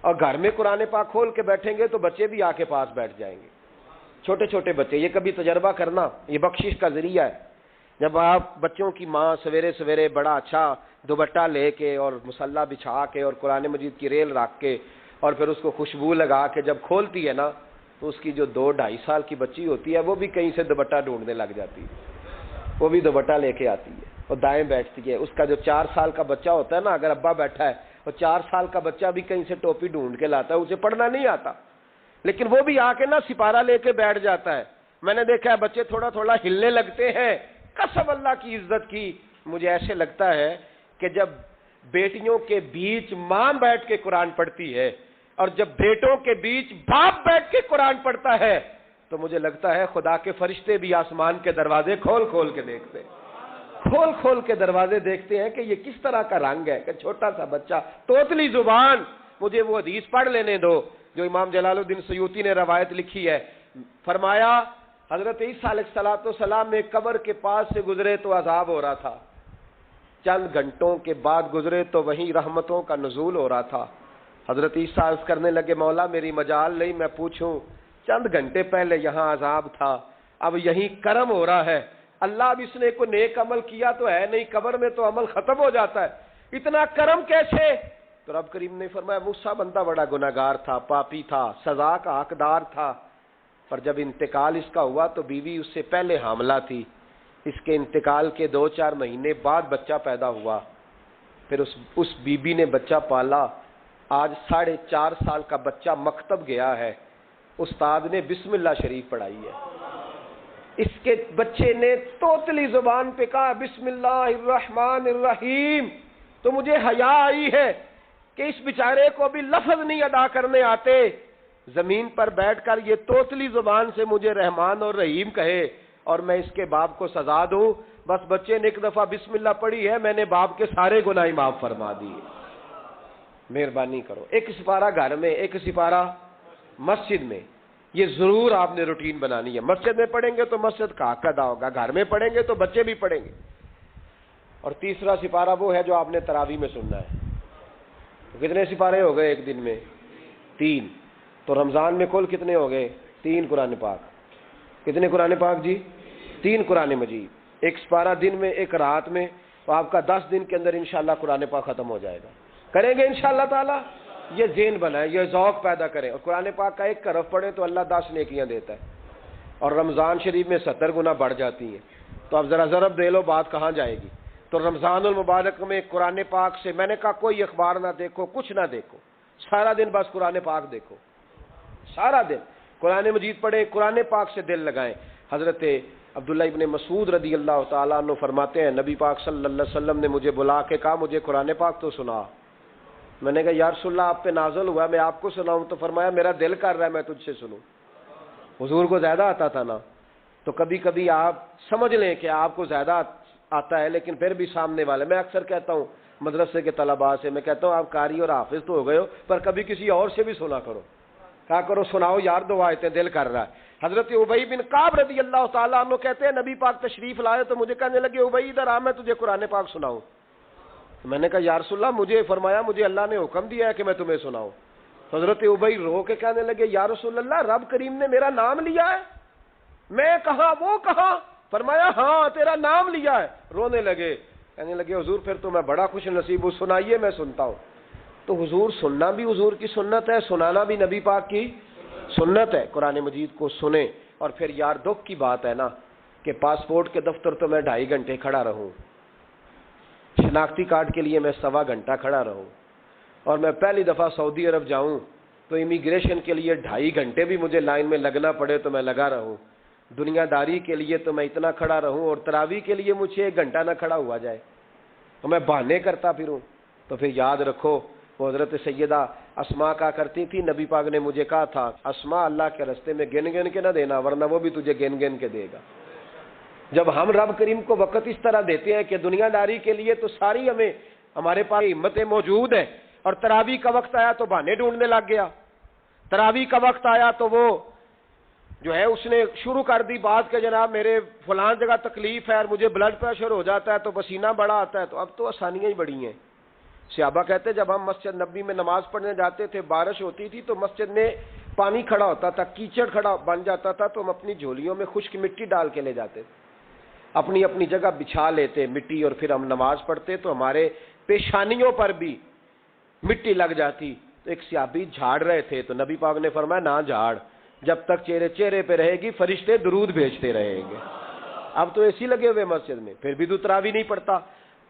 اور گھر میں قرآن پاک کھول کے بیٹھیں گے تو بچے بھی آ کے پاس بیٹھ جائیں گے، چھوٹے چھوٹے بچے۔ یہ کبھی تجربہ کرنا، یہ بخشش کا ذریعہ ہے۔ جب آپ بچوں کی ماں سویرے سویرے بڑا اچھا دوپٹہ لے کے اور مصلی بچھا کے اور قرآن مجید کی ریل رکھ کے اور پھر اس کو خوشبو لگا کے جب کھولتی ہے نا تو اس کی جو 2-2.5 سال کی بچی ہوتی ہے وہ بھی کہیں سے دوپٹہ ڈھونڈنے لگ جاتی ہے، وہ بھی دوپٹہ لے کے آتی ہے اور دائیں بیٹھتی ہے۔ اس کا جو 4 سال کا بچہ ہوتا ہے نا، اگر ابا بیٹھا ہے اور 4 سال کا بچہ بھی کہیں سے ٹوپی ڈھونڈ کے لاتا ہے، اسے پڑھنا نہیں آتا لیکن وہ بھی آ کے نا سپارہ لے کے بیٹھ جاتا ہے۔ میں نے دیکھا ہے بچے تھوڑا تھوڑا ہلنے لگتے ہیں۔ قسم اللہ کی عزت کی، مجھے ایسے لگتا ہے کہ جب بیٹیوں کے بیچ ماں بیٹھ کے قرآن پڑھتی ہے اور جب بیٹوں کے بیچ باپ بیٹھ کے قرآن پڑھتا ہے تو مجھے لگتا ہے خدا کے فرشتے بھی آسمان کے دروازے کھول کھول کے دیکھتے ہیں، کھول کھول کے دروازے دیکھتے ہیں کہ یہ کس طرح کا رنگ ہے کہ چھوٹا سا بچہ توتلی زبان۔ مجھے وہ حدیث پڑھ لینے دو جو امام جلال الدین سیوطی نے روایت لکھی ہے۔ فرمایا حضرت عیسیٰ علیہ السلام میں قبر کے پاس سے گزرے تو عذاب ہو رہا تھا، چند گھنٹوں کے بعد گزرے تو وہیں رحمتوں کا نزول ہو رہا تھا۔ حضرت عیسیٰ عرض کرنے لگے مولا میری مجال نہیں میں پوچھوں، چند گھنٹے پہلے یہاں عذاب تھا، اب یہیں کرم ہو رہا ہے۔ اللہ اب اس نے کوئی نیک عمل کیا تو ہے نہیں، قبر میں تو عمل ختم ہو جاتا ہے، اتنا کرم کیسے؟ تو رب کریم نے فرمایا موسیٰ بندہ بڑا گناہگار تھا، پاپی تھا، سزا کا حقدار تھا، پر جب انتقال اس کا ہوا تو بیوی اس سے پہلے حاملہ تھی، اس کے انتقال کے 2-4 مہینے بعد بچہ پیدا ہوا، پھر اس بیوی نے بچہ پالا، آج 4.5 سال کا بچہ مکتب گیا ہے، استاد نے بسم اللہ شریف پڑھائی ہے، اس کے بچے نے توتلی زبان پہ کہا بسم اللہ الرحمن الرحیم، تو مجھے حیا آئی ہے کہ اس بیچارے کو بھی لفظ نہیں ادا کرنے آتے، زمین پر بیٹھ کر یہ توتلی زبان سے مجھے رحمان اور رحیم کہے اور میں اس کے باپ کو سزا دوں۔ بس بچے نے ایک دفعہ بسم اللہ پڑھی ہے، میں نے باپ کے سارے گناہ معاف فرما دیے۔ مہربانی کرو، ایک سپارہ گھر میں، ایک سپارہ مسجد میں، یہ ضرور آپ نے روٹین بنانی ہے۔ مسجد میں پڑھیں گے تو مسجد کا حق ادا ہوگا، گھر میں پڑھیں گے تو بچے بھی پڑھیں گے۔ اور تیسرا سپارہ وہ ہے جو آپ نے تراویح میں سننا ہے۔ کتنے سپارے ہو گئے ایک دن میں؟ 3۔ تو رمضان میں کل کتنے ہو گئے؟ 3 قرآن پاک۔ کتنے قرآن پاک جی؟ 3 قرآن مجید، ایک سپارہ دن میں ایک رات میں، تو آپ کا 10 دن کے اندر انشاءاللہ قرآن پاک ختم ہو جائے گا۔ کریں گے انشاءاللہ تعالی؟ یہ ذہن بنائیں، یہ ذوق پیدا کریں، اور قرآن پاک کا ایک حرف پڑھیں تو اللہ 10 نیکیاں دیتا ہے، اور رمضان شریف میں 70 گنا بڑھ جاتی ہیں۔ تو اب ذرا ضرب دے لو بات کہاں جائے گی۔ تو رمضان المبارک میں قرآن پاک سے میں نے کہا کوئی اخبار نہ دیکھو، کچھ نہ دیکھو، سارا دن بس قرآن پاک دیکھو، سارا دن قرآن مجید پڑھیں، قرآن پاک سے دل لگائیں۔ حضرت عبداللہ ابن مسعود رضی اللہ تعالیٰ عنہ فرماتے ہیں نبی پاک صلی اللہ علیہ وسلم نے مجھے بلا کے کہا مجھے قرآن پاک تو سنا۔ میں نے کہا یا رسول اللہ آپ پہ نازل ہوا میں آپ کو سناؤں؟ تو فرمایا میرا دل کر رہا ہے میں تجھ سے سنوں۔ حضور کو زیادہ آتا تھا نا، تو کبھی کبھی آپ سمجھ لیں کہ آپ کو زیادہ آتا ہے، لیکن پھر بھی سامنے والے، میں اکثر کہتا ہوں مدرسے کے طلباء سے، میں کہتا ہوں آپ قاری اور حافظ تو ہو گئے ہو، پر کبھی کسی اور سے بھی سنا کرو، کہا کرو سناؤ یار دو آیتیں، دل کر رہا ہے۔ حضرت ابی بن کعب رضی اللہ تعالیٰ عنہ کہتے ہیں نبی پاک تشریف لائے تو مجھے کہنے لگے ابی ادھر آ میں تجھے قرآن پاک سناؤں۔ میں نے کہا یا رسول اللہ مجھے فرمایا مجھے اللہ نے حکم دیا ہے کہ میں تمہیں سناؤں۔ حضرت ابی رو کے کہنے لگے یا رسول اللہ رب کریم نے میرا نام لیا ہے؟ میں کہاں وہ کہاں؟ فرمایا ہاں تیرا نام لیا ہے۔ رونے لگے، کہنے لگے حضور پھر تو میں بڑا خوش نصیب ہوں، سنائیے میں سنتا ہوں۔ تو حضور سننا بھی حضور کی سنت ہے، سنانا بھی نبی پاک کی سنت ہے۔ قرآن مجید کو سنیں۔ اور پھر یار دکھ کی بات ہے نا کہ پاسپورٹ کے دفتر تو میں 2.5 گھنٹے کھڑا رہوں، شناختی کارڈ کے لیے میں 1.25 گھنٹہ کھڑا رہوں، اور میں پہلی دفعہ سعودی عرب جاؤں تو امیگریشن کے لیے 2.5 گھنٹے بھی مجھے لائن میں لگنا پڑے تو میں لگا رہوں، دنیا داری کے لیے تو میں اتنا کھڑا رہوں، اور تراویح کے لیے مجھے 1 گھنٹہ نہ کھڑا ہوا جائے تو میں بہانے کرتا پھروں۔ تو پھر یاد رکھو وہ حضرت سیدہ اسماء کا کرتی تھی، نبی پاک نے مجھے کہا تھا اسماء اللہ کے راستے میں گن گن کے نہ دینا ورنہ وہ بھی تجھے گن گن کے دے گا۔ جب ہم رب کریم کو وقت اس طرح دیتے ہیں کہ دنیا داری کے لیے تو ساری ہمارے پاس ہمتیں موجود ہیں، اور تراویح کا وقت آیا تو بہانے ڈھونڈنے لگ گیا، تراویح کا وقت آیا تو وہ جو ہے اس نے شروع کر دی بات کہ جناب میرے فلان جگہ تکلیف ہے اور مجھے بلڈ پریشر ہو جاتا ہے تو پسینہ بڑا آتا ہے، تو اب تو آسانیاں ہی بڑی ہیں۔ صحابہ کہتے جب ہم مسجد نبوی میں نماز پڑھنے جاتے تھے بارش ہوتی تھی تو مسجد میں پانی کھڑا ہوتا تھا، کیچڑ کھڑا بن جاتا تھا، تو ہم اپنی جھولیوں میں خشک مٹی ڈال کے لے جاتے تھے، اپنی اپنی جگہ بچھا لیتے مٹی، اور پھر ہم نماز پڑھتے تو ہمارے پیشانیوں پر بھی مٹی لگ جاتی۔ تو ایک صحابی جھاڑ رہے تھے تو نبی پاک نے فرمایا نہ جھاڑ، جب تک چہرے پہ رہے گی فرشتے درود بھیجتے رہیں گے۔ اب تو ایسی لگے ہوئے مسجد میں، پھر بھی تو تراویح نہیں پڑھتا۔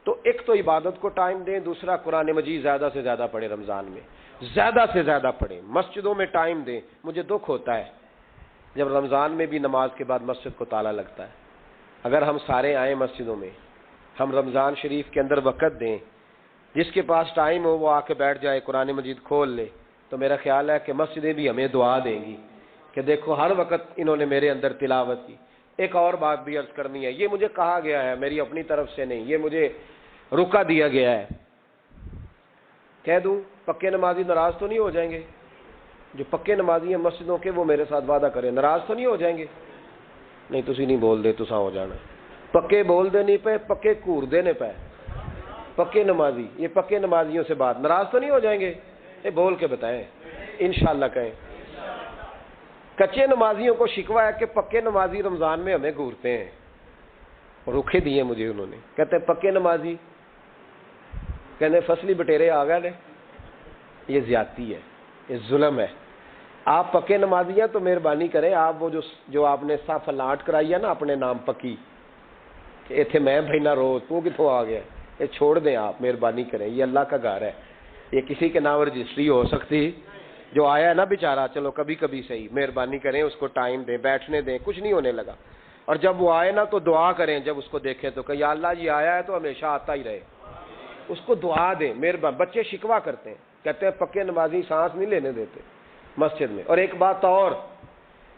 تو ایک تو عبادت کو ٹائم دیں، دوسرا قرآن مجید زیادہ سے زیادہ پڑھیں، رمضان میں زیادہ سے زیادہ پڑھیں، مسجدوں میں ٹائم دیں۔ مجھے دکھ ہوتا ہے جب رمضان میں بھی نماز کے بعد مسجد کو تالا لگتا ہے۔ اگر ہم سارے آئیں مسجدوں میں، ہم رمضان شریف کے اندر وقت دیں، جس کے پاس ٹائم ہو وہ آ کے بیٹھ جائے، قرآن مجید کھول لے، تو میرا خیال ہے کہ مسجدیں بھی ہمیں دعا دیں گی کہ دیکھو ہر وقت انہوں نے میرے اندر تلاوت کی۔ ایک اور بات بھی عرض کرنی ہے، یہ مجھے کہا گیا ہے، میری اپنی طرف سے نہیں، یہ مجھے رکا دیا گیا ہے، کہہ دوں پکے نمازی ناراض تو نہیں ہو جائیں گے؟ جو پکے نمازی ہیں مسجدوں کے وہ میرے ساتھ وعدہ کریں ناراض تو نہیں ہو جائیں گے؟ نہیں تسی نہیں بول دے تساں ہو جانا، پکے بول دے نہیں پے، پکے گھور دینے پے، پکے نمازی، یہ پکے نمازیوں سے بات، ناراض تو نہیں ہو جائیں گے؟ یہ بول کے بتائیں، انشاءاللہ کہیں۔ کچے نمازیوں کو شکوہ ہے کہ پکے نمازی رمضان میں ہمیں گھورتے ہیں، روکے دیے مجھے انہوں نے، کہتے ہیں پکے نمازی، کہنے فصلی بٹیرے آ گئے نے، یہ زیادتی ہے، یہ ظلم ہے۔ آپ پکے نمازی ہیں تو مہربانی کریں، آپ وہ جو آپ نے صاف لاٹ کرائی ہے نا اپنے نام پکی کہ ایتھے میں بھینا روز تو کتوں آ گیا، یہ چھوڑ دیں آپ، مہربانی کریں، یہ اللہ کا گھر ہے، یہ کسی کے نام رجسٹری ہو سکتی، جو آیا ہے نا بیچارہ چلو کبھی کبھی صحیح، مہربانی کریں اس کو ٹائم دیں، بیٹھنے دیں، کچھ نہیں ہونے لگا۔ اور جب وہ آئے نا تو دعا کریں، جب اس کو دیکھیں تو کہ یا اللہ یہ آیا ہے تو ہمیشہ آتا ہی رہے، اس کو دعا دیں، مہربان۔ بچے شکوہ کرتے ہیں، کہتے ہیں پکے نمازی سانس نہیں لینے دیتے مسجد میں۔ اور ایک بات اور،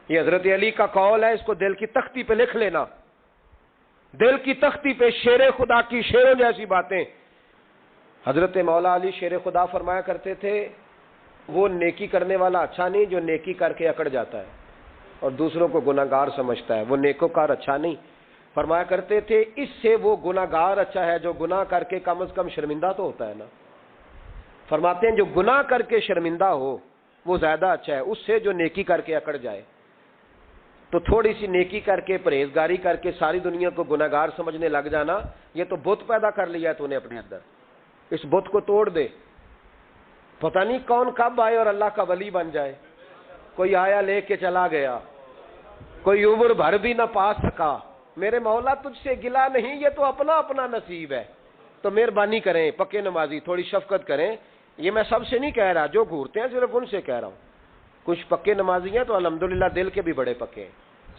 یہ حضرت علی کا قول ہے، اس کو دل کی تختی پہ لکھ لینا، دل کی تختی پہ، شیر خدا کی شیروں جیسی باتیں۔ حضرت مولا علی شیر خدا فرمایا کرتے تھے وہ نیکی کرنے والا اچھا نہیں جو نیکی کر کے اکڑ جاتا ہے اور دوسروں کو گناہگار سمجھتا ہے، وہ نیکوکار اچھا نہیں۔ فرمایا کرتے تھے اس سے وہ گناہگار اچھا ہے جو گناہ کر کے کم از کم شرمندہ تو ہوتا ہے نا۔ فرماتے ہیں جو گناہ کر کے شرمندہ ہو وہ زیادہ اچھا ہے اس سے جو نیکی کر کے اکڑ جائے۔ تو تھوڑی سی نیکی کر کے پرہیزگاری کر کے ساری دنیا کو گناہگار سمجھنے لگ جانا، یہ تو بت پیدا کر لیا ہے تو نے اپنے اندر، اس بت کو توڑ دے۔ پتہ نہیں کون کب آئے اور اللہ کا ولی بن جائے، کوئی آیا لے کے چلا گیا، کوئی عمر بھر بھی نہ پا سکا۔ میرے مولا تجھ سے گلا نہیں، یہ تو اپنا اپنا نصیب ہے۔ تو مہربانی کریں پکے نمازی، تھوڑی شفقت کریں۔ یہ میں سب سے نہیں کہہ رہا، جو گھورتے ہیں صرف ان سے کہہ رہا ہوں۔ کچھ پکے نمازی ہیں تو الحمدللہ دل کے بھی بڑے پکے ہیں،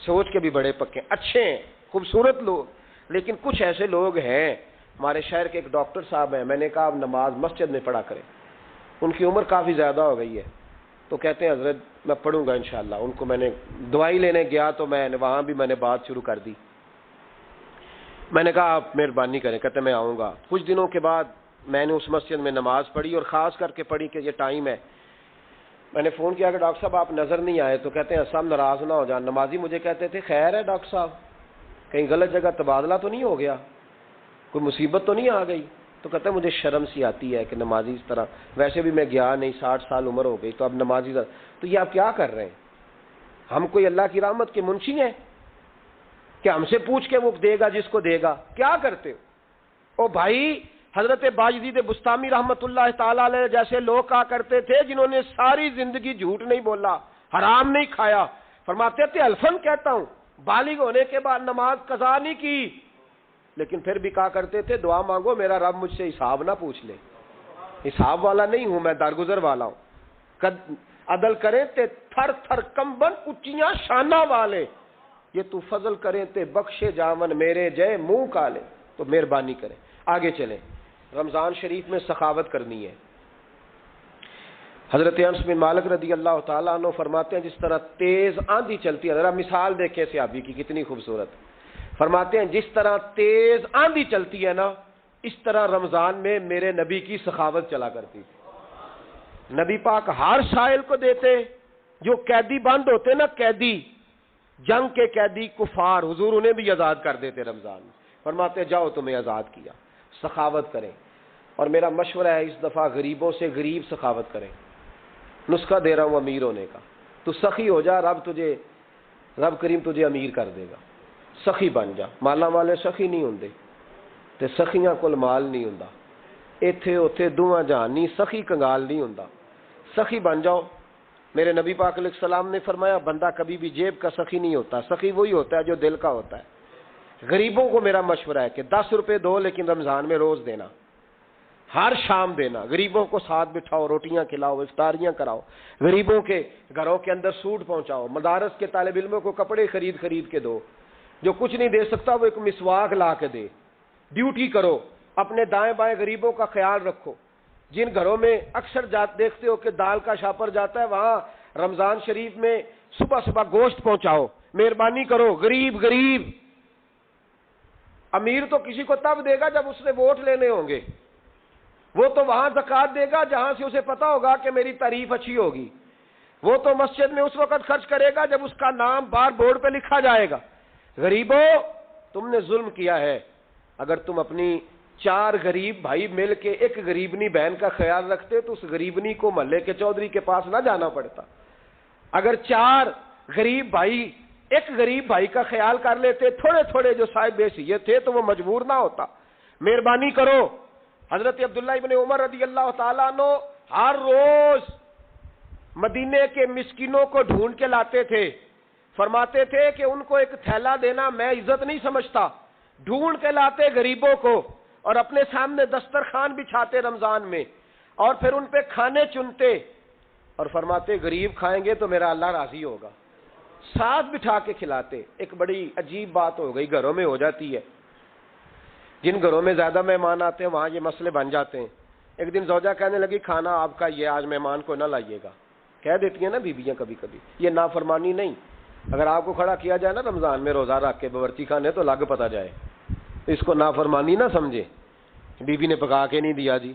سوچ کے بھی بڑے پکے ہیں، اچھے ہیں، خوبصورت لوگ۔ لیکن کچھ ایسے لوگ ہیں، ہمارے شہر کے ایک ڈاکٹر صاحب ہیں، میں نے کہا آپ نماز مسجد میں پڑھا کریں، ان کی عمر کافی زیادہ ہو گئی ہے، تو کہتے ہیں حضرت میں پڑھوں گا انشاءاللہ۔ ان کو میں نے دوائی لینے گیا تو وہاں بھی میں نے بات شروع کر دی، میں نے کہا آپ مہربانی کریں، کہتے میں آؤں گا۔ کچھ دنوں کے بعد میں نے اس مسجد میں نماز پڑھی، اور خاص کر کے پڑھی کہ یہ ٹائم ہے۔ میں نے فون کیا کہ ڈاکٹر صاحب آپ نظر نہیں آئے، تو کہتے ہیں صاحب ناراض نہ ہو جان، نمازی مجھے کہتے تھے خیر ہے ڈاکٹر صاحب کہیں غلط جگہ تبادلہ تو نہیں ہو گیا، کوئی مصیبت تو نہیں آ گئی؟ تو کہتے ہیں مجھے شرم سی آتی ہے کہ نمازی اس طرح، ویسے بھی میں گیا نہیں، 60 سال عمر ہو گئی، تو اب نمازی تو یہ آپ کیا کر رہے ہیں؟ ہم کوئی اللہ کی رحمت کے منشی ہیں کہ ہم سے پوچھ کے وہ دے گا جس کو دے گا؟ کیا کرتے ہو؟ او بھائی، حضرت باجدید بستامی رحمت اللہ تعالی علیہ جیسے لوگ کہا کرتے تھے جنہوں نے ساری زندگی جھوٹ نہیں بولا، حرام نہیں کھایا، فرماتے تھے الفن کہتا ہوں، بالغ ہونے کے بعد نماز قضا نہیں کی، لیکن پھر بھی کہا کرتے تھے دعا مانگو میرا رب مجھ سے حساب نہ پوچھ لے۔ حساب والا نہیں ہوں میں، درگزر والا ہوں۔ عدل کریں تے تھر تھر کمبن اچیاں شانہ والے، یہ تو فضل کریں تے بخشے جاون میرے جے منہ کالے۔ تو مہربانی کریں، آگے چلیں۔ رمضان شریف میں سخاوت کرنی ہے۔ حضرت انس بن مالک رضی اللہ تعالیٰ عنہ فرماتے ہیں جس طرح تیز آندھی چلتی ہے، ذرا مثال دیکھیں صحابی کی کتنی خوبصورت، فرماتے ہیں جس طرح تیز آندھی چلتی ہے نا، اس طرح رمضان میں میرے نبی کی سخاوت چلا کرتی تھی۔ نبی پاک ہر سائل کو دیتے، جو قیدی بند ہوتے نا، قیدی جنگ کے قیدی کفار، حضور انہیں بھی آزاد کر دیتے رمضان میں، فرماتے جاؤ تمہیں آزاد کیا، سخاوت کریں۔ اور میرا مشورہ ہے اس دفعہ غریبوں سے غریب سخاوت کریں۔ نسخہ دے رہا ہوں امیر ہونے کا، تو سخی ہو جا، رب کریم تجھے امیر کر دے گا، سخی بن جا۔ مالا والے سخی نہیں ہوندے تے سخیاں کول مال نہیں ہوندا، ایتھے اوتھے دوواں جہان نہیں، سخی کنگال نہیں ہوندا، سخی بن جاؤ۔ میرے نبی پاک علیہ السلام نے فرمایا بندہ کبھی بھی جیب کا سخی نہیں ہوتا، سخی وہی ہوتا ہے جو دل کا ہوتا ہے۔ غریبوں کو میرا مشورہ ہے کہ 10 روپے دو، لیکن رمضان میں روز دینا، ہر شام دینا، غریبوں کو ساتھ بٹھاؤ، روٹیاں کھلاؤ، افطاریاں کراؤ، غریبوں کے گھروں کے اندر سوٹ پہنچاؤ، مدارس کے طالب علموں کو کپڑے خرید کے دو، جو کچھ نہیں دے سکتا وہ ایک مسواک لا کے دے، ڈیوٹی کرو، اپنے دائیں بائیں غریبوں کا خیال رکھو۔ جن گھروں میں اکثر دیکھتے ہو کہ دال کا شاپر جاتا ہے، وہاں رمضان شریف میں صبح صبح گوشت پہنچاؤ، مہربانی کرو۔ غریب امیر تو کسی کو تب دے گا جب اس نے ووٹ لینے ہوں گے، وہ تو وہاں زکوٰۃ دے گا جہاں سے اسے پتا ہوگا کہ میری تعریف اچھی ہوگی، وہ تو مسجد میں اس وقت خرچ کرے گا جب اس کا نام بار بورڈ پہ لکھا جائے گا۔ غریبوں، تم نے ظلم کیا ہے، اگر تم اپنی 4 غریب بھائی مل کے ایک غریبنی بہن کا خیال رکھتے تو اس غریبنی کو محلے کے چودھری کے پاس نہ جانا پڑتا۔ اگر 4 غریب بھائی ایک غریب بھائی کا خیال کر لیتے، تھوڑے تھوڑے جو صاحب حیثیت تھے، تو وہ مجبور نہ ہوتا۔ مہربانی کرو۔ حضرت عبداللہ ابن عمر رضی اللہ تعالیٰ عنہ ہر روز مدینے کے مسکینوں کو ڈھونڈ کے لاتے تھے، فرماتے تھے کہ ان کو ایک تھیلا دینا میں عزت نہیں سمجھتا، ڈھونڈ کے لاتے غریبوں کو اور اپنے سامنے دسترخوان بچھاتے رمضان میں، اور پھر ان پہ کھانے چنتے اور فرماتے غریب کھائیں گے تو میرا اللہ راضی ہوگا، ساتھ بٹھا کے کھلاتے۔ ایک بڑی عجیب بات ہو گئی، گھروں میں ہو جاتی ہے، جن گھروں میں زیادہ مہمان آتے ہیں وہاں یہ مسئلے بن جاتے ہیں۔ ایک دن زوجہ کہنے لگی کھانا آپ کا یہ آج مہمان کو نہ لائیے گا، کہہ دیتی ہیں نا بیویاں کبھی کبھی، یہ نافرمانی نہیں۔ اگر آپ کو کھڑا کیا جائے نا رمضان میں روزہ رکھ کے باورچی خانے تو لگ پتا جائے، اس کو نافرمانی نہ سمجھے، بیوی نے پکا کے نہیں دیا جی۔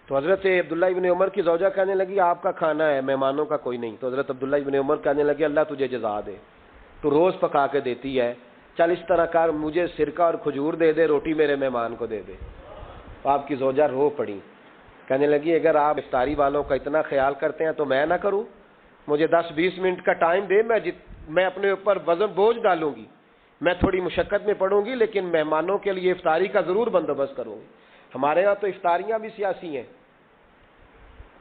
تو حضرت عبداللہ ابن عمر کی زوجہ کہنے لگی آپ کا کھانا ہے، مہمانوں کا کوئی نہیں۔ تو حضرت عبداللہ ابن عمر کہنے لگے اللہ تجھے جزا دے، تو روز پکا کے دیتی ہے، چل اس طرح کر، مجھے سرکہ اور کھجور دے دے، روٹی میرے مہمان کو دے دے۔ تو آپ کی زوجہ رو پڑی، کہنے لگی اگر آپ افطاری والوں کا اتنا خیال کرتے ہیں تو میں نہ کروں، مجھے 10-20 منٹ کا ٹائم دے، میں اپنے اوپر وزن بوجھ ڈالوں گی، میں تھوڑی مشقت میں پڑوں گی، لیکن مہمانوں کے لیے افطاری کا ضرور بندوبست کروں گی۔ ہمارے ہاں تو افطاریاں بھی سیاسی ہیں،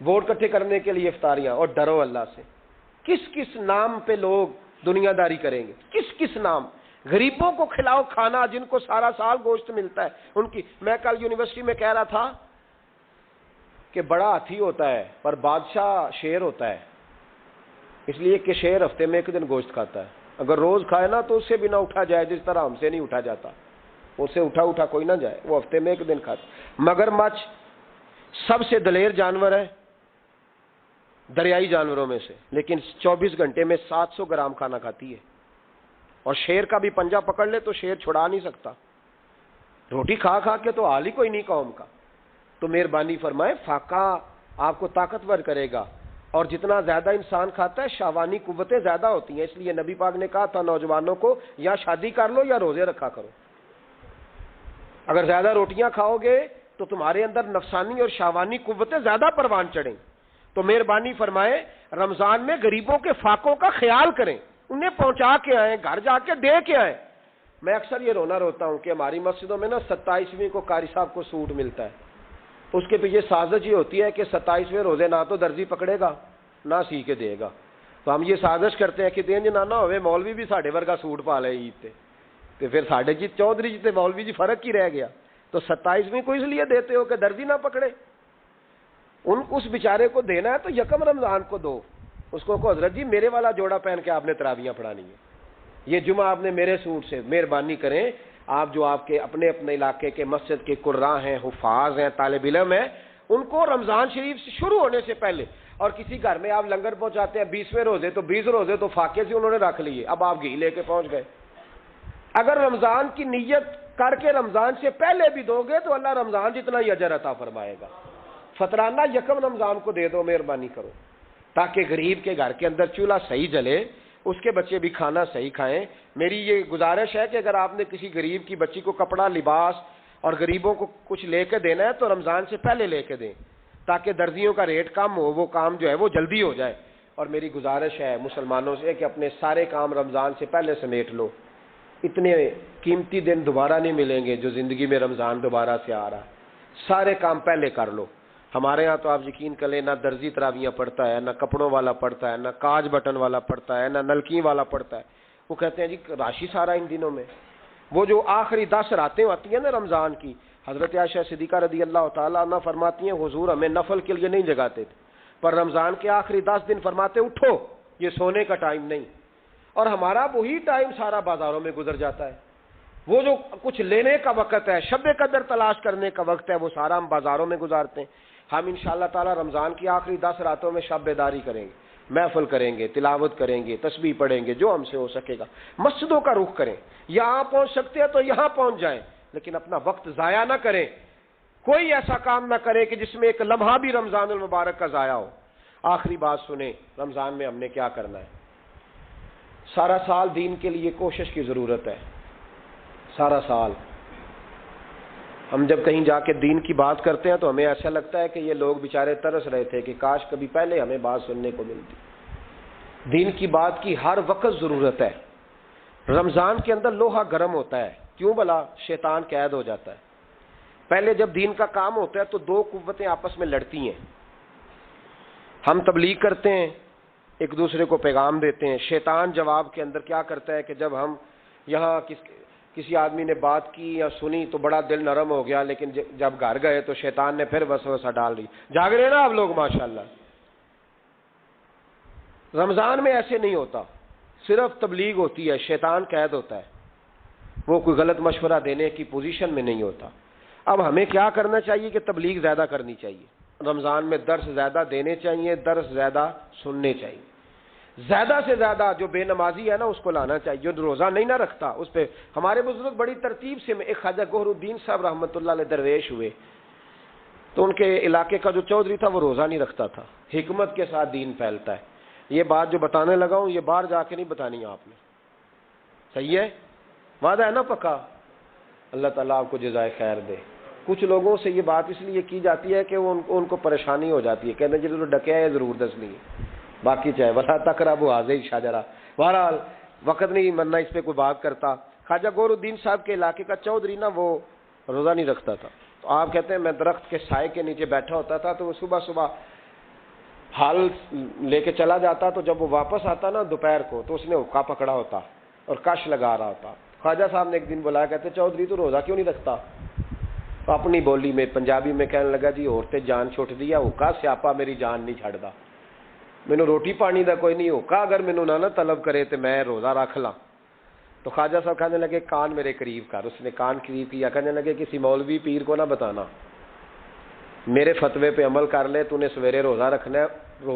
ووٹ اکٹھے کرنے کے لیے افطاریاں، اور ڈرو اللہ سے۔ کس کس نام پہ لوگ دنیا داری کریں گے، کس کس نام؟ غریبوں کو کھلاؤ کھانا جن کو سارا سال گوشت ملتا ہے ان کی۔ میں کل یونیورسٹی میں کہہ رہا تھا کہ بڑا ہاتھی ہوتا ہے پر بادشاہ شیر ہوتا ہے، اس لیے کہ شیر ہفتے میں 1 دن گوشت کھاتا ہے، اگر روز کھائے نا تو اس سے بھی نہ اٹھا جائے، جس طرح ہم سے نہیں اٹھا جاتا، اس سے اٹھا کوئی نہ جائے، وہ ہفتے میں 1 دن کھاتا۔ مگرمچھ سب سے دلیر جانور ہے، دریائی جانوروں میں سے، لیکن 24 گھنٹے میں 700 گرام کھانا کھاتی ہے، اور شیر کا بھی پنجہ پکڑ لے تو شیر چھڑا نہیں سکتا، روٹی کھا کھا کے تو حال ہی کوئی نہیں قوم کا۔ تو مہربانی فرمائے، فاقہ آپ کو طاقتور کرے گا، اور جتنا زیادہ انسان کھاتا ہے شہوانی قوتیں زیادہ ہوتی ہیں، اس لیے نبی پاک نے کہا تھا نوجوانوں کو یا شادی کر لو یا روزے رکھا کرو۔ اگر زیادہ روٹیاں کھاؤ گے تو تمہارے اندر نفسانی اور شہوانی قوتیں زیادہ پروان چڑھیں۔ تو مہربانی فرمائے رمضان میں غریبوں کے فاقوں کا خیال کریں، انہیں پہنچا کے آئیں، گھر جا کے دے کے آئیں۔ میں اکثر یہ رونا روتا ہوں کہ ہماری مسجدوں میں نا 27ویں کو قاری صاحب کو سوٹ ملتا ہے، اس کے پیچھے سازش یہ ہوتی ہے کہ 27ویں روزے نہ تو درزی پکڑے گا نہ سی کے دے گا، تو ہم یہ سازش کرتے ہیں کہ دین جنانا ہوئے مولوی بھی ساڑھے ورگا سوٹ پا لے عید تے، تو پھر ساڑھے جی چودھری جی تے مولوی جی فرق ہی رہ گیا۔ تو 27ویں کو اس لیے دیتے ہو کہ درزی نہ پکڑے، اس بیچارے کو دینا ہے تو یکم رمضان کو دو، اس کو حضرت جی میرے والا جوڑا پہن کے آپ نے تراویحاں پڑھانی ہے، یہ جمعہ آپ نے میرے سوٹ سے۔ مہربانی کریں آپ جو آپ کے اپنے اپنے علاقے کے مسجد کے قراء ہیں، حفاظ ہیں، طالب علم ہیں، ان کو رمضان شریف سے شروع ہونے سے پہلے، اور کسی گھر میں آپ لنگر پہنچاتے ہیں 20ویں روزے تو 20 روزے تو فاقے سے انہوں نے رکھ لیے، اب آپ گھی لے کے پہنچ گئے۔ اگر رمضان کی نیت کر کے رمضان سے پہلے بھی دو گے تو اللہ رمضان جتنا ہی اجر عطا فرمائے گا۔ فطرانہ یکم رمضان کو دے دو، مہربانی کرو، تاکہ غریب کے گھر کے اندر چولہا صحیح جلے، اس کے بچے بھی کھانا صحیح کھائیں۔ میری یہ گزارش ہے کہ اگر آپ نے کسی غریب کی بچی کو کپڑا، لباس اور غریبوں کو کچھ لے کے دینا ہے تو رمضان سے پہلے لے کے دیں، تاکہ درزیوں کا ریٹ کم ہو، وہ کام جو ہے وہ جلدی ہو جائے۔ اور میری گزارش ہے مسلمانوں سے کہ اپنے سارے کام رمضان سے پہلے سمیٹ لو، اتنے قیمتی دن دوبارہ نہیں ملیں گے جو زندگی میں رمضان دوبارہ سے آ رہا ہے، سارے کام پہلے کر لو۔ ہمارے ہاں تو آپ یقین کریں نہ درزی تراویحاں پڑھتا ہے، نہ کپڑوں والا پڑھتا ہے، نہ کاج بٹن والا پڑھتا ہے، نہ نلکی والا پڑھتا ہے، وہ کہتے ہیں جی راشی سارا ان دنوں میں۔ وہ جو آخری 10 راتیں ہوتی ہیں نا رمضان کی، حضرت عائشہ صدیقہ رضی اللہ تعالیٰ عنہ فرماتی ہیں حضور ہمیں نفل کے لیے نہیں جگاتے تھے، پر رمضان کے آخری 10 دن فرماتے اٹھو، یہ سونے کا ٹائم نہیں، اور ہمارا وہی ٹائم سارا بازاروں میں گزر جاتا ہے، وہ جو کچھ لینے کا وقت ہے، شب قدر تلاش کرنے کا وقت ہے، وہ سارا ہم بازاروں میں گزارتے ہیں۔ ہم انشاءاللہ تعالی رمضان کی آخری 10 راتوں میں شب بیداری کریں گے، محفل کریں گے، تلاوت کریں گے، تسبیح پڑھیں گے، جو ہم سے ہو سکے گا، مسجدوں کا رخ کریں، یہاں پہنچ سکتے ہیں تو یہاں پہنچ جائیں، لیکن اپنا وقت ضائع نہ کریں، کوئی ایسا کام نہ کریں کہ جس میں ایک لمحہ بھی رمضان المبارک کا ضائع ہو۔ آخری بات سنیں، رمضان میں ہم نے کیا کرنا ہے؟ سارا سال دین کے لیے کوشش کی ضرورت ہے، سارا سال ہم جب کہیں جا کے دین کی بات کرتے ہیں تو ہمیں ایسا لگتا ہے کہ یہ لوگ بیچارے ترس رہے تھے کہ کاش کبھی پہلے ہمیں بات سننے کو ملتی۔ دین کی بات کی ہر وقت ضرورت ہے۔ رمضان کے اندر لوہا گرم ہوتا ہے، کیوں بھلا؟ شیطان قید ہو جاتا ہے۔ پہلے جب دین کا کام ہوتا ہے تو دو قوتیں آپس میں لڑتی ہیں، ہم تبلیغ کرتے ہیں، ایک دوسرے کو پیغام دیتے ہیں، شیطان جواب کے اندر کیا کرتا ہے کہ جب ہم یہاں کسی آدمی نے بات کی یا سنی تو بڑا دل نرم ہو گیا، لیکن جب گھر گئے تو شیطان نے پھر وسوسہ ڈال دی۔ جاگ رہے نا آپ لوگ ماشاءاللہ۔ رمضان میں ایسے نہیں ہوتا، صرف تبلیغ ہوتی ہے، شیطان قید ہوتا ہے، وہ کوئی غلط مشورہ دینے کی پوزیشن میں نہیں ہوتا۔ اب ہمیں کیا کرنا چاہیے کہ تبلیغ زیادہ کرنی چاہیے، رمضان میں درس زیادہ دینے چاہیے، درس زیادہ سننے چاہیے، زیادہ سے زیادہ جو بے نمازی ہے نا اس کو لانا چاہیے، جو روزہ نہیں نہ رکھتا اس پہ۔ ہمارے بزرگ بڑی ترتیب سے، ایک خواجہ گوہر الدین صاحب رحمۃ اللہ علیہ درویش ہوئے، تو ان کے علاقے کا جو چودھری تھا وہ روزہ نہیں رکھتا تھا، حکمت کے ساتھ دین پھیلتا ہے۔ یہ بات جو بتانے لگا ہوں یہ باہر جا کے نہیں بتانی آپ نے، صحیح ہے؟ وعدہ ہے نا پکا؟ اللہ تعالیٰ آپ کو جزائے خیر دے۔ کچھ لوگوں سے یہ بات اس لیے کی جاتی ہے کہ ان کو پریشانی ہو جاتی ہے، کہتے ہیں جب ڈکیا ہے ضرور دس نہیں، باقی چاہے ولا تقربوا هذه الشجرہ۔ بہرحال وقت نہیں مرنا اس پہ کوئی بات کرتا۔ خواجہ گوہر الدین صاحب کے علاقے کا چودھری نا وہ روزہ نہیں رکھتا تھا، تو آپ کہتے ہیں میں درخت کے سائے کے نیچے بیٹھا ہوتا تھا تو وہ صبح صبح حال لے کے چلا جاتا، تو جب وہ واپس آتا نا دوپہر کو تو اس نے حقہ پکڑا ہوتا اور کش لگا رہا ہوتا۔ خواجہ صاحب نے ایک دن بلایا، کہتے چودھری تو روزہ کیوں نہیں رکھتا؟ تو اپنی بولی میں پنجابی میں کہنے لگا جی عورتیں جان چھوٹ دیا، حقہ سیاپا میری جان نہیں چھڑدا، مینوں روٹی پانی دا کوئی نہیں ہوکا، اگر مینوں نہ طلب کرے تو میں روزہ رکھ لاں۔ تو خواجہ صاحب کہنے لگے کان میرے قریب کر، اس نے کان قریب کیا، کہنے لگے کسی مولوی پیر کو نہ بتانا، میرے فتوے پہ عمل کر لے، تو نے سویرے روزہ رکھنا ہے،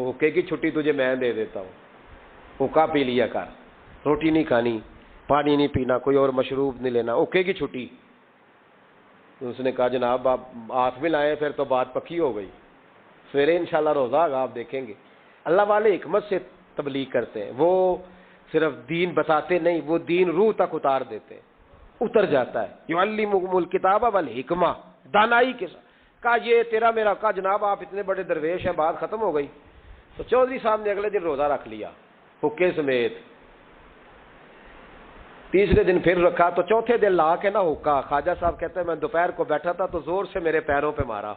حکے کی چھٹی تجھے میں دے دیتا ہوں، حکا پی لیا کر، روٹی نہیں کھانی، پانی نہیں پینا، کوئی اور مشروب نہیں لینا، حکے کی چھٹی۔ اس نے کہا جناب آپ ہاتھ میں لائیں، پھر تو بات پکی ہو گئی، سویرے انشاءاللہ روزہ آگا، آپ دیکھیں گے۔ اللہ والے حکمت سے تبلیغ کرتے ہیں، وہ صرف دین بتاتے نہیں، وہ دین روح تک اتار دیتے ہیں، اتر جاتا ہے۔ یعلمکم الکتاب والحکمہ، دانائی کے ساتھ۔ کہا یہ تیرا میرا، کہا جناب آپ اتنے بڑے درویش ہیں، بات ختم ہو گئی۔ تو چودھری صاحب نے اگلے دن روزہ رکھ لیا حکے سمیت، تیسرے دن پھر رکھا، تو چوتھے دن لا کے نہ حکا، خواجہ صاحب کہتے ہیں میں دوپہر کو بیٹھا تھا تو زور سے میرے پیروں پہ مارا،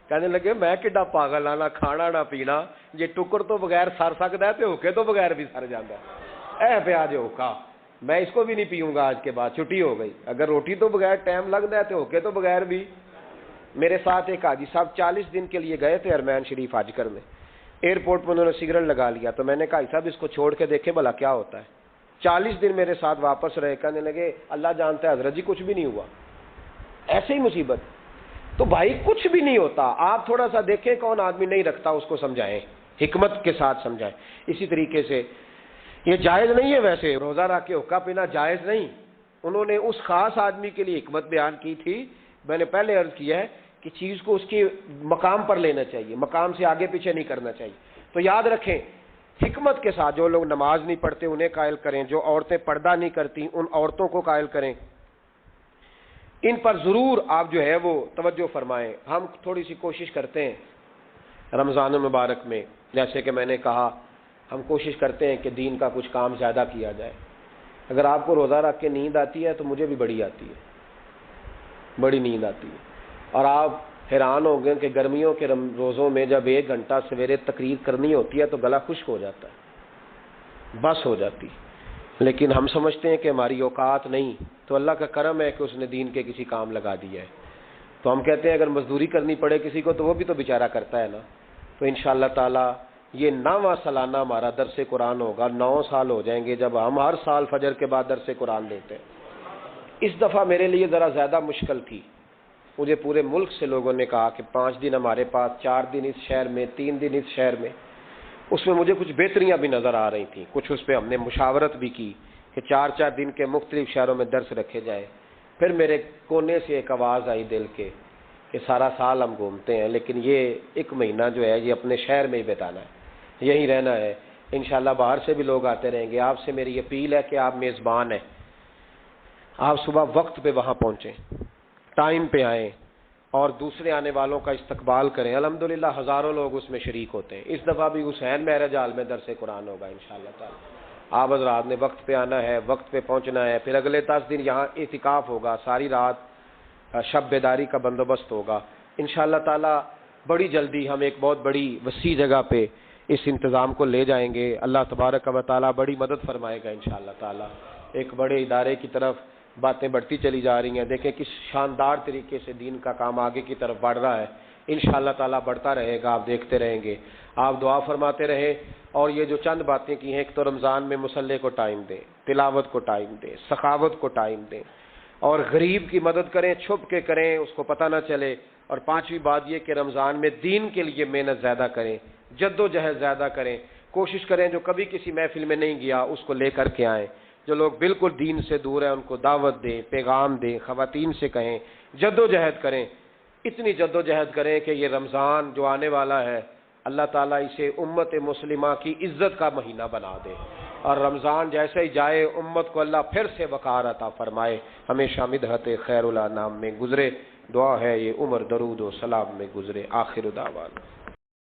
کہنے لگے میں کڈا پاگل ہاں، نہ کھانا نہ پینا، یہ ٹکر تو بغیر سر سکتا ہے تو حکے تو بغیر بھی سر جاتا ہے، اے پہ آج حکا، میں اس کو بھی نہیں پیوں گا آج کے بعد، چھٹی ہو گئی۔ اگر روٹی تو بغیر ٹائم لگتا ہے تو حکے تو بغیر بھی۔ میرے ساتھ ایک حاجی صاحب 40 دن کے لیے گئے تھے ارمین شریف حج کرنے، ایئرپورٹ پہ انہوں نے سگریٹ لگا لیا، تو میں نے کہا صاحب اس کو چھوڑ کے دیکھے بھلا کیا ہوتا ہے۔ 40 دن میرے ساتھ واپس رہے، کہنے لگے اللہ جانتا ہے حضرت جی کچھ بھی نہیں ہوا، ایسے ہی مصیبت۔ تو بھائی کچھ بھی نہیں ہوتا، آپ تھوڑا سا دیکھیں کون آدمی نہیں رکھتا اس کو سمجھائیں، حکمت کے ساتھ سمجھائیں۔ اسی طریقے سے یہ جائز نہیں ہے، ویسے روزہ رکھ کے حکا پینا جائز نہیں، انہوں نے اس خاص آدمی کے لیے حکمت بیان کی تھی۔ میں نے پہلے عرض کیا ہے کہ چیز کو اس کی مقام پر لینا چاہیے، مقام سے آگے پیچھے نہیں کرنا چاہیے۔ تو یاد رکھیں حکمت کے ساتھ، جو لوگ نماز نہیں پڑھتے انہیں قائل کریں، جو عورتیں پردہ نہیں کرتی ان عورتوں کو قائل کریں، ان پر ضرور آپ جو ہے وہ توجہ فرمائیں۔ ہم تھوڑی سی کوشش کرتے ہیں رمضان المبارک میں، جیسے کہ میں نے کہا ہم کوشش کرتے ہیں کہ دین کا کچھ کام زیادہ کیا جائے۔ اگر آپ کو روزہ رکھ کے نیند آتی ہے تو مجھے بھی بڑی آتی ہے، بڑی نیند آتی ہے، اور آپ حیران ہو گئے کہ گرمیوں کے روزوں میں جب 1 گھنٹہ سویرے تقریر کرنی ہوتی ہے تو گلا خشک ہو جاتا ہے، بس ہو جاتی، لیکن ہم سمجھتے ہیں کہ ہماری اوقات نہیں، تو اللہ کا کرم ہے کہ اس نے دین کے کسی کام لگا دیا ہے۔ تو ہم کہتے ہیں اگر مزدوری کرنی پڑے کسی کو تو وہ بھی تو بیچارہ کرتا ہے نا۔ تو انشاءاللہ تعالی یہ 9واں سالانہ ہمارا درس قرآن ہوگا، 9 سال ہو جائیں گے جب ہم ہر سال فجر کے بعد درس قرآن دیتے ہیں۔ اس دفعہ میرے لیے ذرا زیادہ مشکل تھی، مجھے پورے ملک سے لوگوں نے کہا کہ 5 دن ہمارے پاس، 4 دن اس شہر میں، 3 دن اس شہر میں۔ اس میں مجھے کچھ بہتریاں بھی نظر آ رہی تھیں، کچھ اس پہ ہم نے مشاورت بھی کی کہ 4 دن کے مختلف شہروں میں درس رکھے جائے۔ پھر میرے کونے سے ایک آواز آئی دل کے کہ سارا سال ہم گھومتے ہیں لیکن یہ 1 مہینہ جو ہے یہ اپنے شہر میں ہی بتانا ہے، یہی رہنا ہے۔ انشاءاللہ باہر سے بھی لوگ آتے رہیں گے۔ آپ سے میری اپیل ہے کہ آپ میزبان ہیں، آپ صبح وقت پہ وہاں پہنچیں، ٹائم پہ آئیں اور دوسرے آنے والوں کا استقبال کریں۔ الحمدللہ ہزاروں لوگ اس میں شریک ہوتے ہیں۔ اس دفعہ بھی حسین معراج ہال میں درس قرآن ہوگا انشاءاللہ تعالی۔ آپ حضرات نے وقت پہ آنا ہے، وقت پہ پہنچنا ہے۔ پھر اگلے 10 دن یہاں اعتکاف ہوگا، ساری رات شب بیداری کا بندوبست ہوگا انشاءاللہ تعالی۔ بڑی جلدی ہم ایک بہت بڑی وسیع جگہ پہ اس انتظام کو لے جائیں گے۔ اللہ تبارک و تعالی بڑی مدد فرمائے گا انشاءاللہ تعالی۔ ایک بڑے ادارے کی طرف باتیں بڑھتی چلی جا رہی ہیں، دیکھیں کس شاندار طریقے سے دین کا کام آگے کی طرف بڑھ رہا ہے۔ انشاءاللہ تعالی بڑھتا رہے گا، آپ دیکھتے رہیں گے۔ آپ دعا فرماتے رہیں، اور یہ جو چند باتیں کی ہیں، ایک تو رمضان میں مصلی کو ٹائم دیں، تلاوت کو ٹائم دیں، سخاوت کو ٹائم دیں، اور غریب کی مدد کریں، چھپ کے کریں، اس کو پتہ نہ چلے۔ اور 5ویں بات یہ کہ رمضان میں دین کے لیے محنت زیادہ کریں، جد و جہد زیادہ کریں، کوشش کریں جو کبھی کسی محفل میں نہیں گیا اس کو لے کر کے آئیں، جو لوگ بالکل دین سے دور ہیں ان کو دعوت دیں، پیغام دیں، خواتین سے کہیں، جد و جہد کریں، اتنی جد و جہد کریں کہ یہ رمضان جو آنے والا ہے اللہ تعالیٰ اسے امت مسلمہ کی عزت کا مہینہ بنا دے، اور رمضان جیسے ہی جائے امت کو اللہ پھر سے وقار عطا فرمائے، ہمیشہ مدحت خیر الانام میں گزرے۔ دعا ہے یہ عمر درود و سلام میں گزرے۔ آخر دعوانا